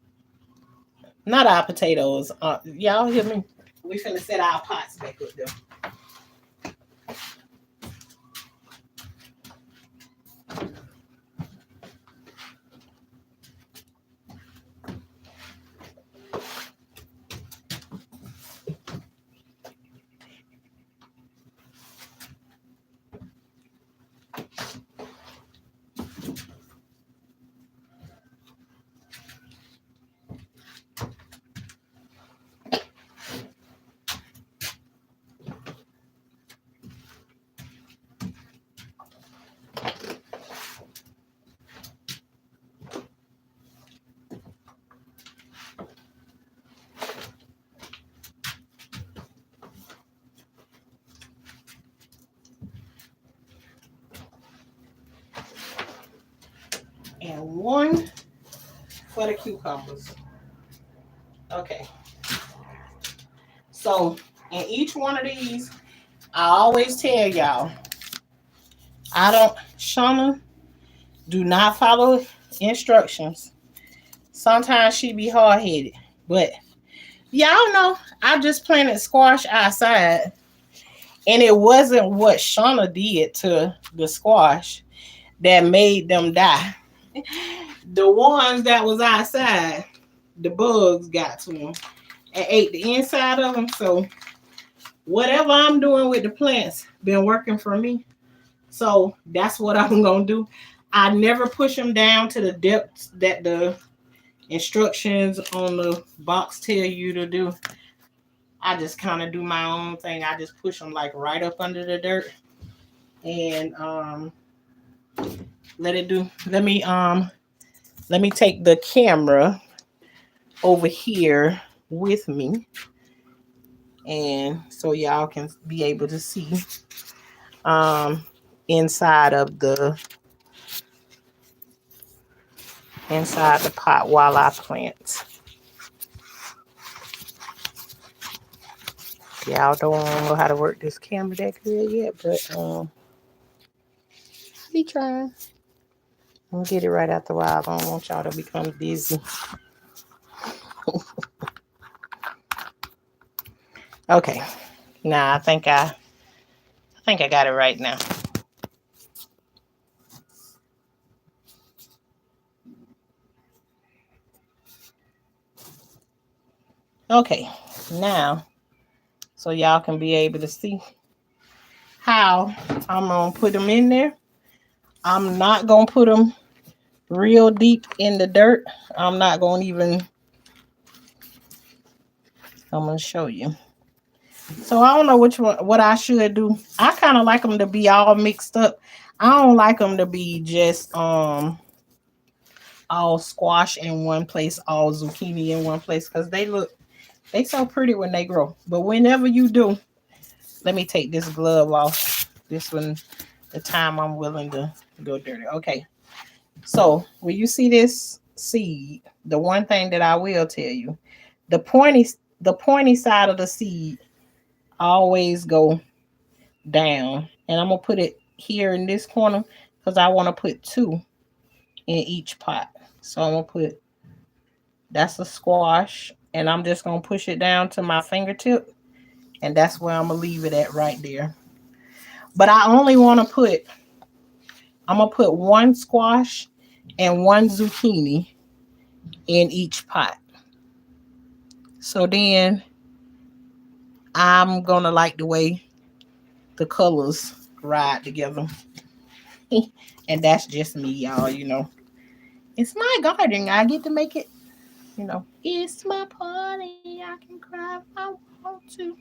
Not our potatoes. Y'all hear me? We finna set our pots back up there. And one for the cucumbers. Okay. So in each one of these, I always tell y'all, I don't, Shauna, do not follow instructions. Sometimes she be hard headed, but y'all know I just planted squash outside, and it wasn't what Shauna did to the squash that made them die. The ones that was outside, the bugs got to them and ate the inside of them. So whatever I'm doing with the plants been working for me. So that's what I'm gonna do. I never push them down to the depths that the instructions on the box tell you to do. I just kind of do my own thing. I just push them like right up under the dirt and let it do. Let me take the camera over here with me, and so y'all can be able to see um inside of the inside the pot while I plant. Y'all don't know how to work this camera that good yet, but I be trying. I'm gonna get it right after a while. I don't want y'all to become busy. Okay. Nah, I think I got it right now. Okay. Now, so y'all can be able to see how I'm gonna put them in there. I'm not gonna put them real deep in the dirt. I'm not gonna even. I'm gonna show you. So I don't know which one, what I should do. I kind of like them to be all mixed up. I don't like them to be just all squash in one place, all zucchini in one place, because they so pretty when they grow. But whenever you do, let me take this glove off. This one, the time I'm willing to go dirty. Okay. So when you see this seed, the one thing that I will tell you, the pointy the pointy side of the seed always go down. And I'm gonna put it here in this corner because I want to put two in each pot. So I'm gonna put that's a squash, and I'm just gonna push it down to my fingertip, and that's where I'm gonna leave it at right there. But I only want to put I'm gonna put one squash and one zucchini in each pot. So then I'm gonna like the way the colors ride together. And that's just me, y'all, It's my garden. I get to make it. It's my party. I can cry if I want to.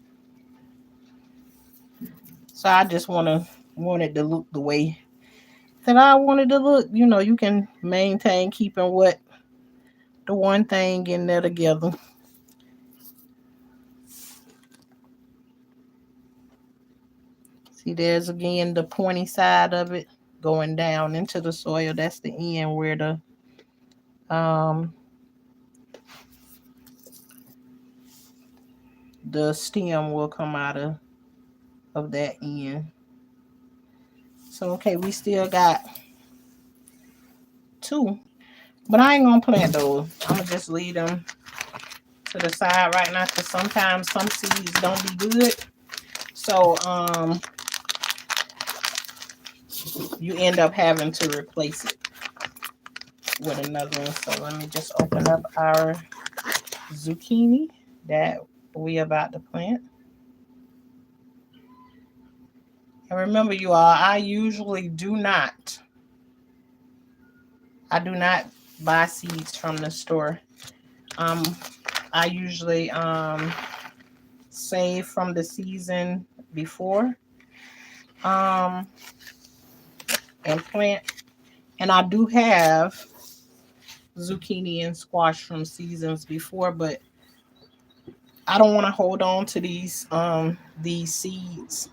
So I just want it to look the way that I wanted to look. You can maintain keeping what the one thing in there together. See, there's again the pointy side of it going down into the soil. That's the end where um the stem will come out of that end. So okay, we still got two, but I ain't gonna plant those. I'm gonna just leave them to the side right now because sometimes some seeds don't be good. So you end up having to replace it with another one. So let me just open up our zucchini that we about to plant. And remember you all, I do not buy seeds from the store. Um I usually save from the season before um and plant. And I do have zucchini and squash from seasons before, but I don't want to hold on to these seeds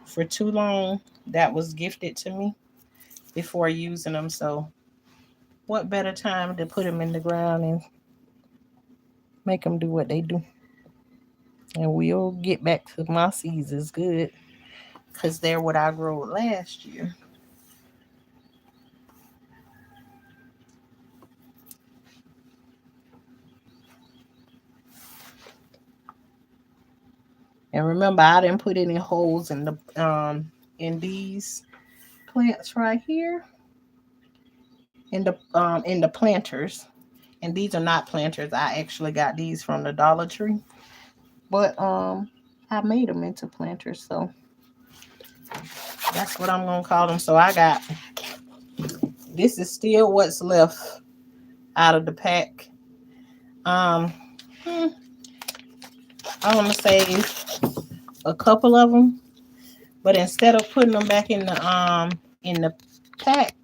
for too long. That was gifted to me before using them. So what better time to put them in the ground and make them do what they do? And we'll get back to my seeds is good because they're what I grew last year. And remember, I didn't put any holes in these plants right here in the planters. And these are not planters. I actually got these from the Dollar Tree, but I made them into planters, so that's what I'm gonna call them. So I got this is still what's left out of the pack. Um, hmm, I want to save a couple of them, but instead of putting them back in the pack,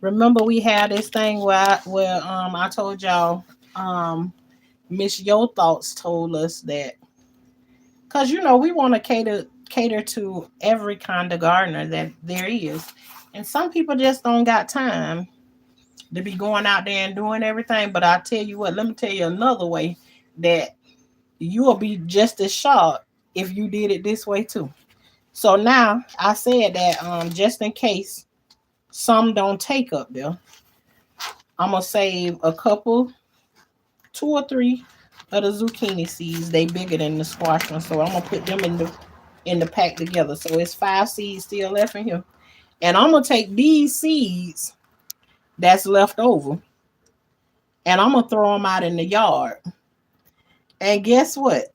remember we had this thing where I told y'all Miss Yo Thoughts told us that because we want to cater to every kind of gardener that there is, and some people just don't got time to be going out there and doing everything. But I tell you what, let me tell you another way that you will be just as shocked if you did it this way too. So now I said that just in case some don't take up there, I'm gonna save a couple, two or three of the zucchini seeds. They bigger than the squash one, so I'm gonna put them in the pack together. So it's 5 seeds still left in here, and I'm gonna take these seeds that's left over, and I'm gonna throw them out in the yard. And guess what?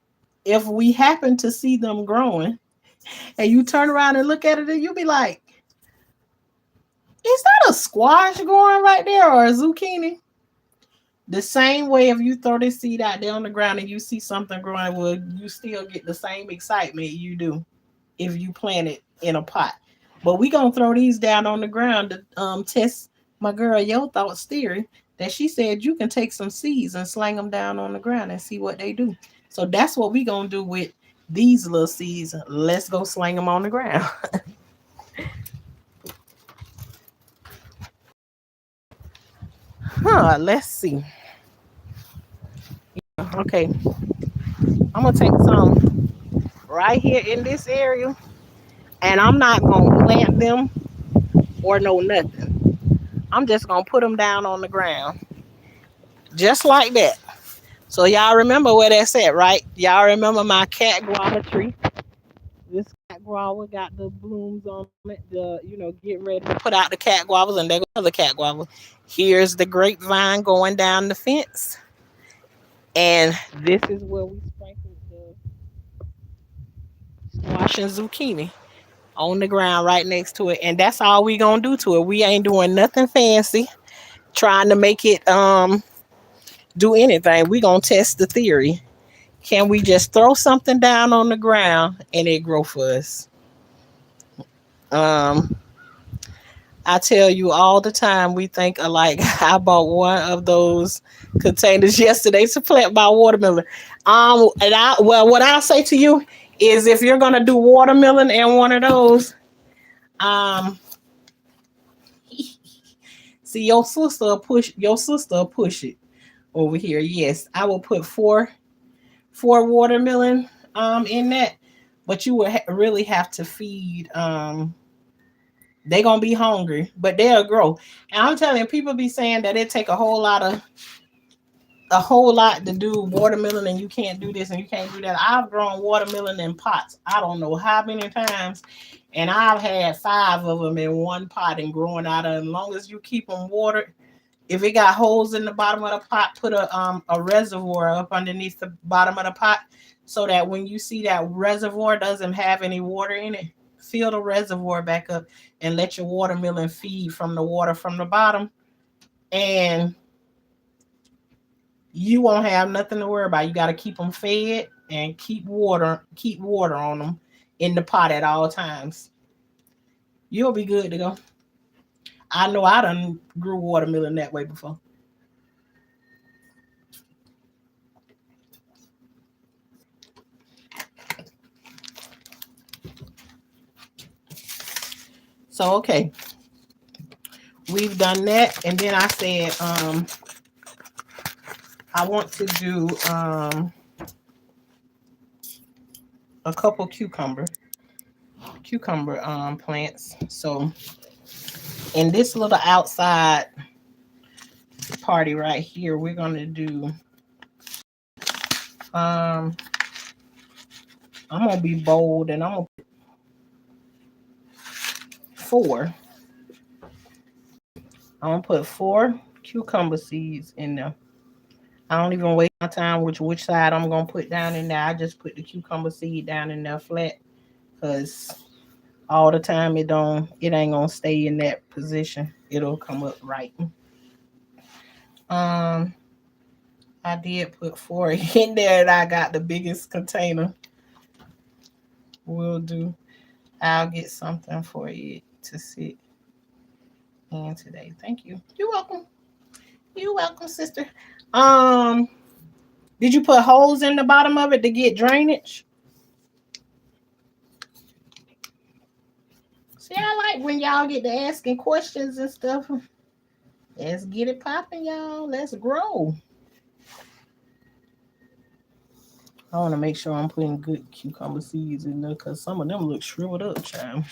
If we happen to see them growing, and you turn around and look at it, and you be like, "Is that a squash growing right there, or a zucchini?" The same way, if you throw this seed out there on the ground and you see something growing, well, you still get the same excitement you do if you plant it in a pot. But we gonna throw these down on the ground to test my girl Yo Thoughts theory that she said you can take some seeds and sling them down on the ground and see what they do. So that's what we gonna do with these little seeds. Let's go sling them on the ground. Let's see. Okay, I'm gonna take some right here in this area, and I'm not gonna plant them or no nothing. I'm just gonna put them down on the ground, just like that. So y'all remember where that's at, right? Y'all remember my cat guava tree? This cat guava got the blooms on it. Getting ready to put out the cat guavas, and there goes the cat guava. Here's the grapevine going down the fence, and this is where we sprinkled the squash and zucchini on the ground right next to it, and that's all we gonna do to it. We ain't doing nothing fancy, trying to make it do anything. We gonna test the theory. Can we just throw something down on the ground and it grow for us? Um, I tell you all the time, we think alike. I bought one of those containers yesterday to plant my watermelon. And what I'll say to you is, if you're gonna do watermelon in one of those, um, see your sister will push it over here. Yes, I will put four watermelon in that, but you would really have to feed they gonna be hungry, but they'll grow. And I'm telling you, people be saying that it take a whole lot to do watermelon, and you can't do this and you can't do that. I've grown watermelon in pots. I don't know how many times, and I've had five of them in one pot and growing out of. As long as you keep them watered, if it got holes in the bottom of the pot, put a reservoir up underneath the bottom of the pot, so that when you see that reservoir doesn't have any water in it, fill the reservoir back up and let your watermelon feed from the water from the bottom, and you won't have nothing to worry about. You got to keep them fed and keep water on them in the pot at all times. You'll be good to go. I know I done grew watermelon that way before. So okay, we've done that, and then I said I want to do a couple cucumber plants. So in this little outside party right here, we're gonna do um I'm gonna be bold, and I'm gonna put four. I'm gonna put four cucumber seeds in there. I don't even waste my time which side I'm gonna put down in there. I just put the cucumber seed down in there flat, because all the time it ain't gonna stay in that position. It'll come up right. Um I did put four in there, and I got the biggest container. Will do. I'll get something for you to sit in today. Thank you. You're welcome. You're welcome, sister. Um, did you put holes in the bottom of it to get drainage? See, I like when y'all get to asking questions and stuff. Let's get it popping, y'all. Let's grow. I want to make sure I'm putting good cucumber seeds in there, because some of them look shriveled up, child.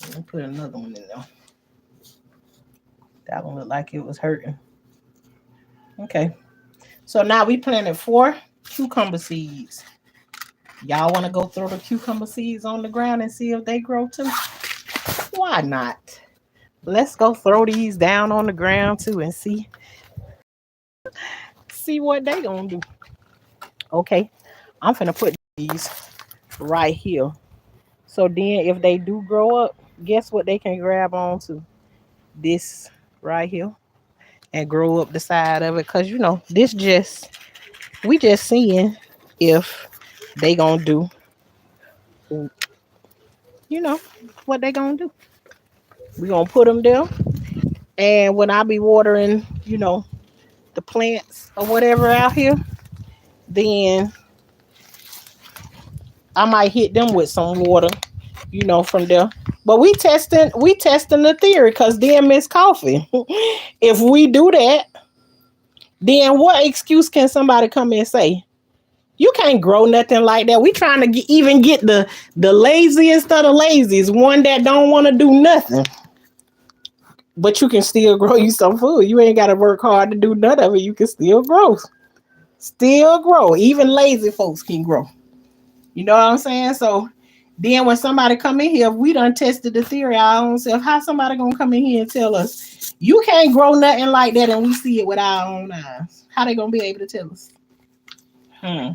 Let me put another one in there. That one looked like it was hurting. Okay. So now we planted four cucumber seeds. Y'all want to go throw the cucumber seeds on the ground and see if they grow too? Why not? Let's go throw these down on the ground too and see what they gonna do. Okay, I'm finna put these right here. So then if they do grow up, guess what they can grab onto? This right here, and grow up the side of it. Cause this we just seeing if they gonna do you know what they gonna do. We gonna put them there, and when I be watering, the plants or whatever out here, then I might hit them with some water, from there. But we testing the theory, because then Miss Coffee, if we do that, then what excuse can somebody come and say? You can't grow nothing like that. We trying to even get the laziest of the laziest, one that don't want to do nothing. But you can still grow you some food. You ain't got to work hard to do none of it. You can still grow. Still grow. Even lazy folks can grow. You know what I'm saying? So then when somebody come in here, we done tested the theory our own self. How somebody gonna come in here and tell us you can't grow nothing like that, and we see it with our own eyes? How they gonna be able to tell us? Hmm.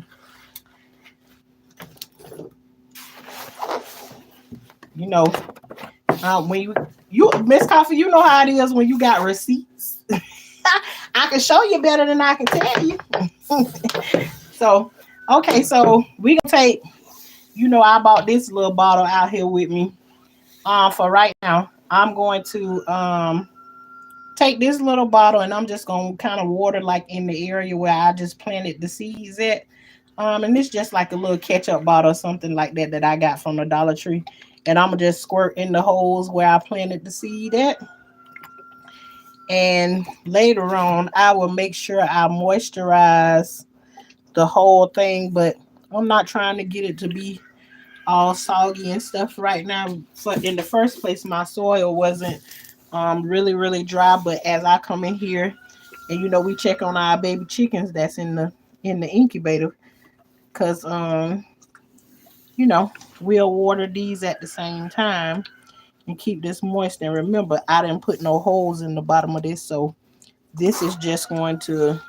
You know, when you Miss Coffee, you know how it is when you got receipts. I can show you better than I can tell you. So okay, so we gonna take. I bought this little bottle out here with me. For right now, I'm going to take this little bottle and I'm just gonna kind of water like in the area where I just planted the seeds at. And it's just like a little ketchup bottle or something like that that I got from the Dollar Tree. And I'm gonna just squirt in the holes where I planted the seed at. And later on, I will make sure I moisturize the whole thing, but I'm not trying to get it to be all soggy and stuff right now. But in the first place, my soil wasn't really dry. But as I come in here and we check on our baby chickens that's in the incubator, because you know we'll water these at the same time and keep this moist. And remember, I didn't put no holes in the bottom of this, so this is just going to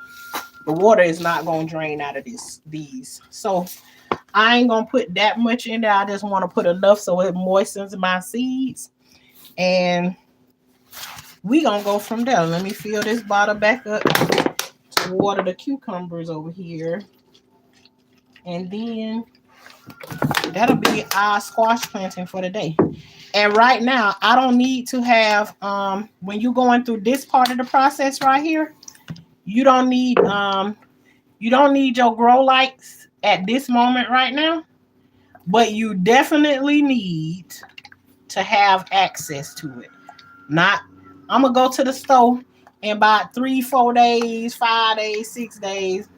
the water is not going to drain out of these. So I ain't gonna put that much in there. I just want to put enough so it moistens my seeds, and we gonna go from there. Let me fill this bottle back up to water the cucumbers over here, and then that'll be our squash planting for the day. And right now, I don't need to have when you going through this part of the process right here, you don't need your grow lights at this moment right now, but you definitely need to have access to it. Not, I'm gonna go to the store in about 3, 4 days, 5 days, 6 days,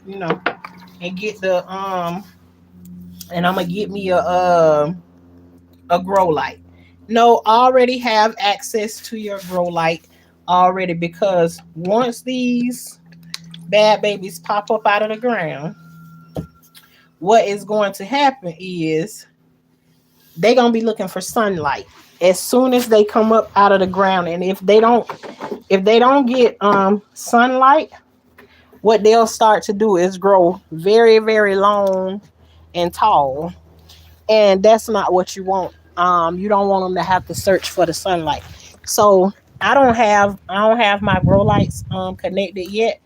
and get and I'm gonna get me a grow light. No, already have access to your grow light already, because once these bad babies pop up out of the ground, what is going to happen is they're gonna be looking for sunlight as soon as they come up out of the ground. And if they don't get sunlight, what they'll start to do is grow very, very long and tall. And that's not what you want. You don't want them to have to search for the sunlight. So I don't have my grow lights connected yet,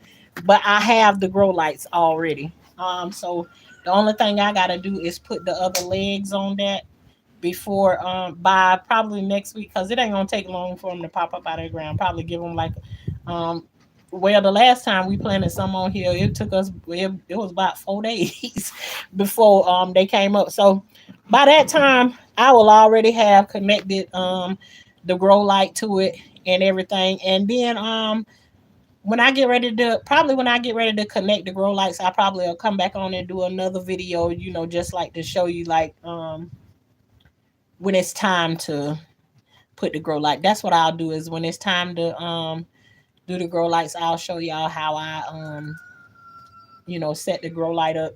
but I have the grow lights already. So the only thing I gotta do is put the other legs on that before by probably next week, because it ain't gonna take long for them to pop up out of the ground. Probably give them like um well, the last time we planted some on here, it took us it was about 4 days before they came up. So by that time, I will already have connected the grow light to it and everything. And then when I get ready to connect the grow lights, I probably will come back on and do another video, just like to show you like when it's time to put the grow light. That's what I'll do, is when it's time to do the grow lights, I'll show y'all how I set the grow light up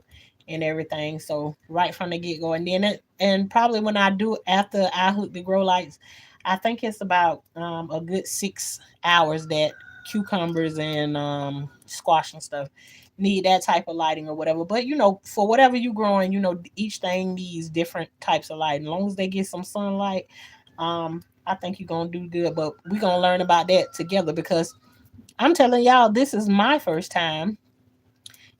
and everything. So right from the get go, and then and probably when I do after I hook the grow lights, I think it's about a good 6 hours that cucumbers and squash and stuff need that type of lighting or whatever. But for whatever you growing, each thing needs different types of light. As long as they get some sunlight, I think you're gonna do good. But we're gonna learn about that together, because I'm telling y'all, this is my first time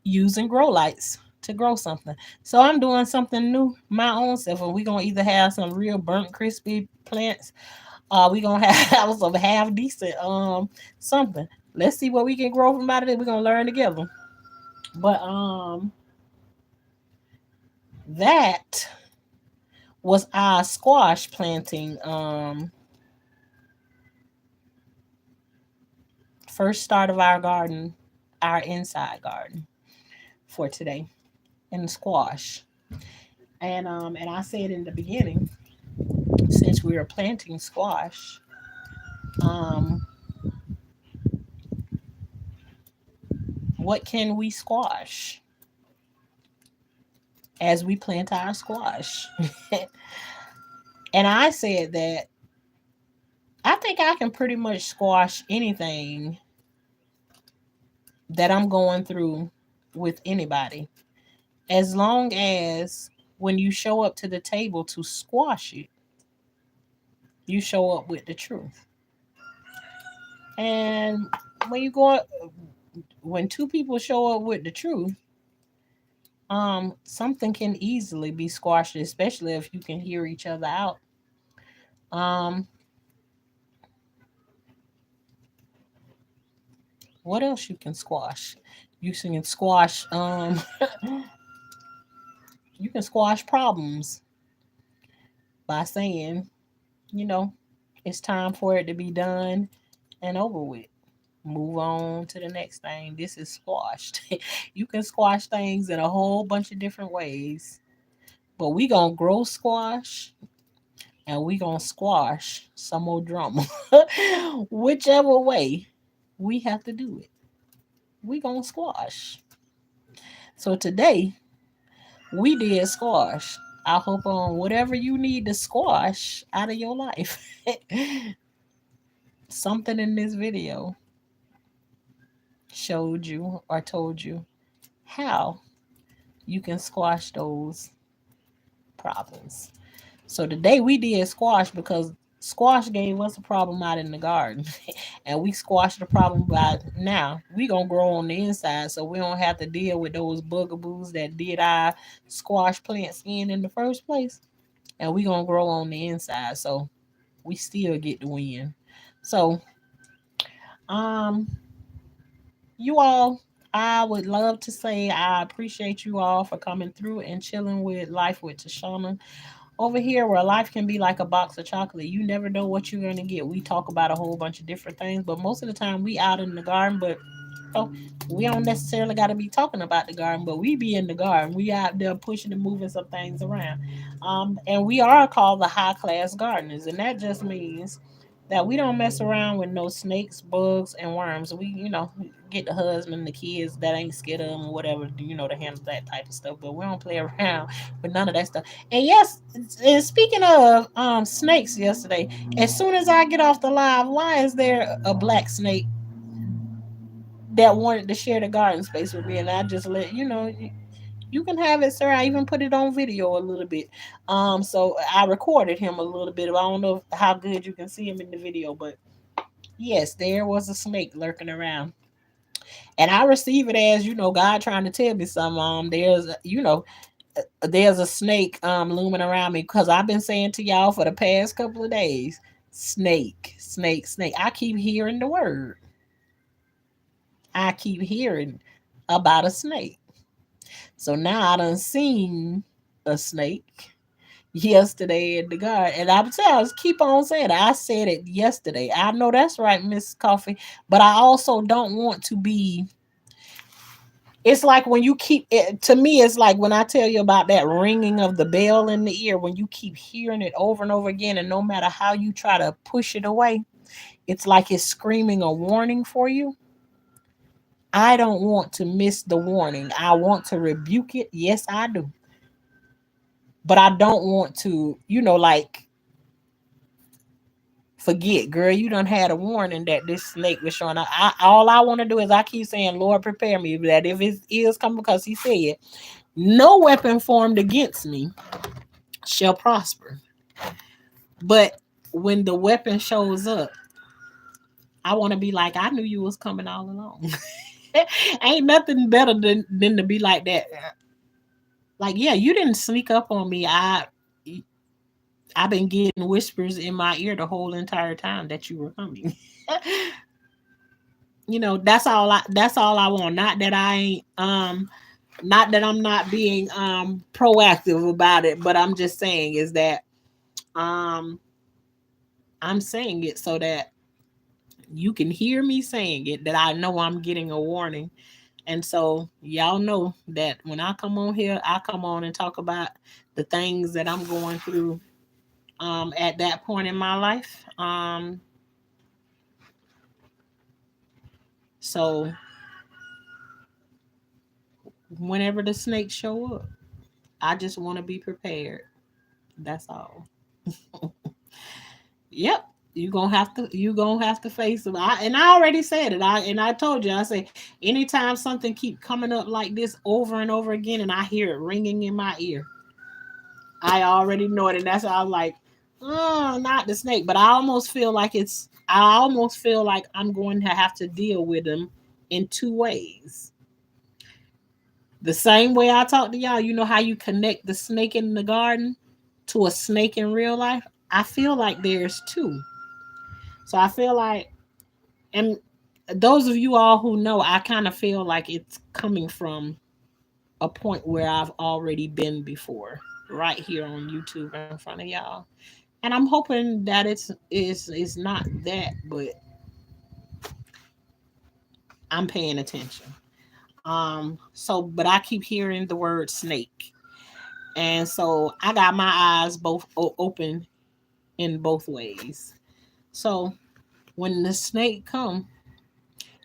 using grow lights to grow something. So I'm doing something new my own self. And we're gonna either have some real burnt crispy plants, or we gonna have some half decent something. Let's see what we can grow from out of it. We're gonna learn together. But that was our squash planting first start of our garden, our inside garden for today in squash. And I said in the beginning, since we were planting squash, um, what can we squash as we plant our squash? And I said that I think I can pretty much squash anything that I'm going through with anybody, as long as when you show up to the table to squash it, you show up with the truth. And when you go, when two people show up with the truth, something can easily be squashed, especially if you can hear each other out. Um, what else you can squash? You can squash you can squash problems by saying, you know, it's time for it to be done and over with. Move on to the next thing. This is squashed. You can squash things in a whole bunch of different ways. But we gonna grow squash and we gonna squash some more drama. Whichever way we have to do it. We gonna squash. So today we did squash. I hope on whatever you need to squash out of your life. Something in this video showed you or told you how you can squash those problems. So today we did squash because squash gave us a problem out in the garden. And we squashed the problem by now. We gonna grow on the inside so we don't have to deal with those bugaboos that did our squash plants in the first place. And we gonna grow on the inside so we still get the win. So um you all, I would love to say I appreciate you all for coming through and chilling with Life with Tashanna. Over here, where life can be like a box of chocolate, you never know what you're going to get. We talk about a whole bunch of different things, but most of the time we out in the garden, but oh, we don't necessarily got to be talking about the garden, but we be in the garden. We out there pushing and moving some things around. And we are called the high class gardeners, and that just means that we don't mess around with no snakes, bugs, and worms. We, get the husband and the kids that ain't scared of them or whatever, to handle that type of stuff. But we don't play around with none of that stuff. And yes, and speaking of snakes yesterday, as soon as I get off the live, why is there a black snake that wanted to share the garden space with me? And I just let you can have it, sir. I even put it on video a little bit. So I recorded him a little bit. I don't know how good you can see him in the video, but yes, there was a snake lurking around. And I receive it as, God trying to tell me something. There's a snake looming around me because I've been saying to y'all for the past couple of days, snake, snake, snake. I keep hearing the word. I keep hearing about a snake. So now I done seen a snake yesterday in the garden. And I'm telling, keep on saying it. I said it yesterday. I know that's right, Miss Coffee. But I also don't want to be. It's like when you keep it, to me, it's like when I tell you about that ringing of the bell in the ear, when you keep hearing it over and over again, and no matter how you try to push it away, it's like it's screaming a warning for you. I don't want to miss the warning. I want to rebuke it. Yes, I do. But I don't want to, like forget, girl, you done had a warning that this snake was showing up. All I want to do is I keep saying, Lord, prepare me that if it is coming, because he said, no weapon formed against me shall prosper. But when the weapon shows up, I want to be like, I knew you was coming all along. Ain't nothing better than to be like that. Like, yeah, you didn't sneak up on me. I've been getting whispers in my ear the whole entire time that you were coming. That's all I want. Not that I'm not being proactive about it, but I'm just saying is that um I'm saying it so that you can hear me saying it, that I know I'm getting a warning. And so y'all know that when I come on here, I come on and talk about the things that I'm going through at that point in my life. So whenever the snakes show up, I just want to be prepared. That's all. Yep. You gonna have to face them. I already said it. I told you. I say anytime something keep coming up like this over and over again, and I hear it ringing in my ear, I already know it, and that's why I'm like, oh, not the snake. But I almost feel like I'm going to have to deal with them in two ways. The same way I talk to y'all, you know how you connect the snake in the garden to a snake in real life? I feel like there's two. So I feel like, and those of you all who know, I kind of feel like it's coming from a point where I've already been before, right here on YouTube in front of y'all. And I'm hoping that it's not that, but I'm paying attention. So but I keep hearing the word snake. And so I got my eyes both open in both ways. So when the snake come,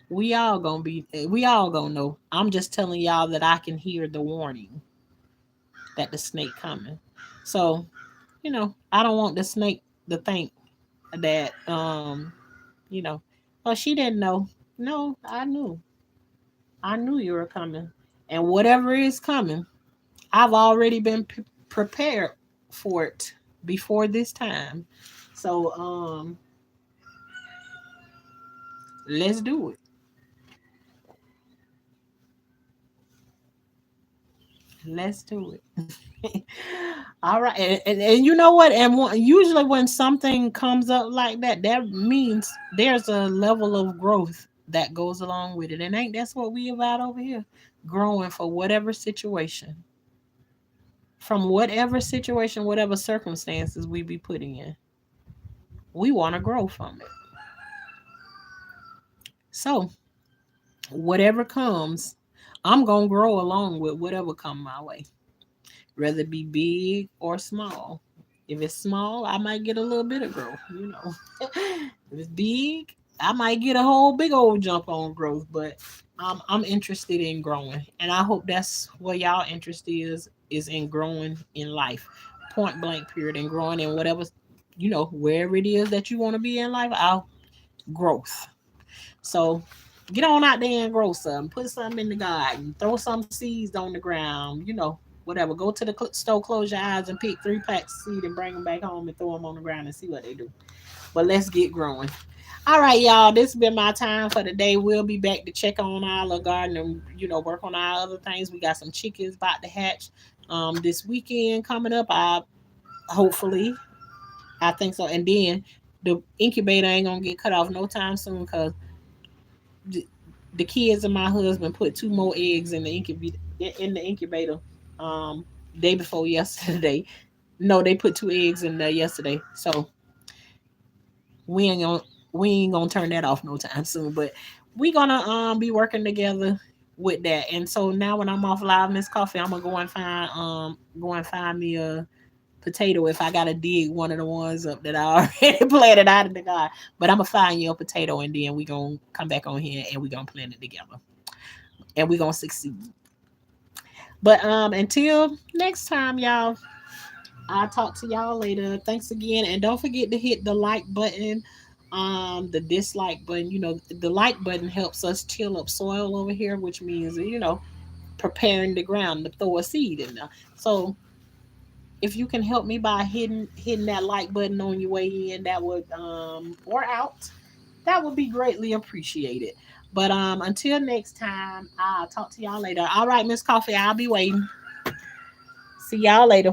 we all gonna know. I'm just telling y'all that I can hear the warning that the snake coming. So, I don't want the snake to think that you know, oh, she didn't know. No, I knew. I knew you were coming. And whatever is coming, I've already been prepared for it before this time. So, let's do it. Let's do it. All right, and you know what? And usually when something comes up like that, that means there's a level of growth that goes along with it. And ain't that's what we about over here? Growing for whatever situation, from whatever situation, whatever circumstances we be putting in. We want to grow from it. So whatever comes, I'm gonna grow along with whatever come my way, whether it be big or small. If it's small, I might get a little bit of growth. If it's big, I might get a whole big old jump on growth. But I'm interested in growing, and I hope that's what y'all interest is in growing in life, point blank period, and growing in whatever wherever it is that you want to be in life. I'll growth. So get on out there and grow some. Put something in the garden. Throw some seeds on the ground. Whatever. Go to the store, close your eyes, and pick 3 packs of seed and bring them back home and throw them on the ground and see what they do. But let's get growing. All right, y'all. This has been my time for the day. We'll be back to check on our little garden and work on our other things. We got some chickens about to hatch this weekend coming up. I hopefully I think so. And then the incubator ain't gonna get cut off no time soon because the kids and my husband put 2 more eggs in the incubator day before yesterday. No, they put 2 eggs in there yesterday. So we ain't gonna we ain't gonna turn that off no time soon. But we gonna be working together with that. And so now when I'm off live Miss Coffee, I'm gonna go and find me a potato if I gotta dig one of the ones up that I already planted out in the garden. But I'm gonna find you a potato and then we gonna come back on here and we gonna plant it together. And we gonna succeed. But until next time, y'all, I'll talk to y'all later. Thanks again. And don't forget to hit the like button, the dislike button. The like button helps us till up soil over here, which means, preparing the ground to throw a seed in there. So if you can help me by hitting that like button on your way in, that would or out, that would be greatly appreciated. But until next time, I'll talk to y'all later. All right, Miss Coffee, I'll be waiting. See y'all later.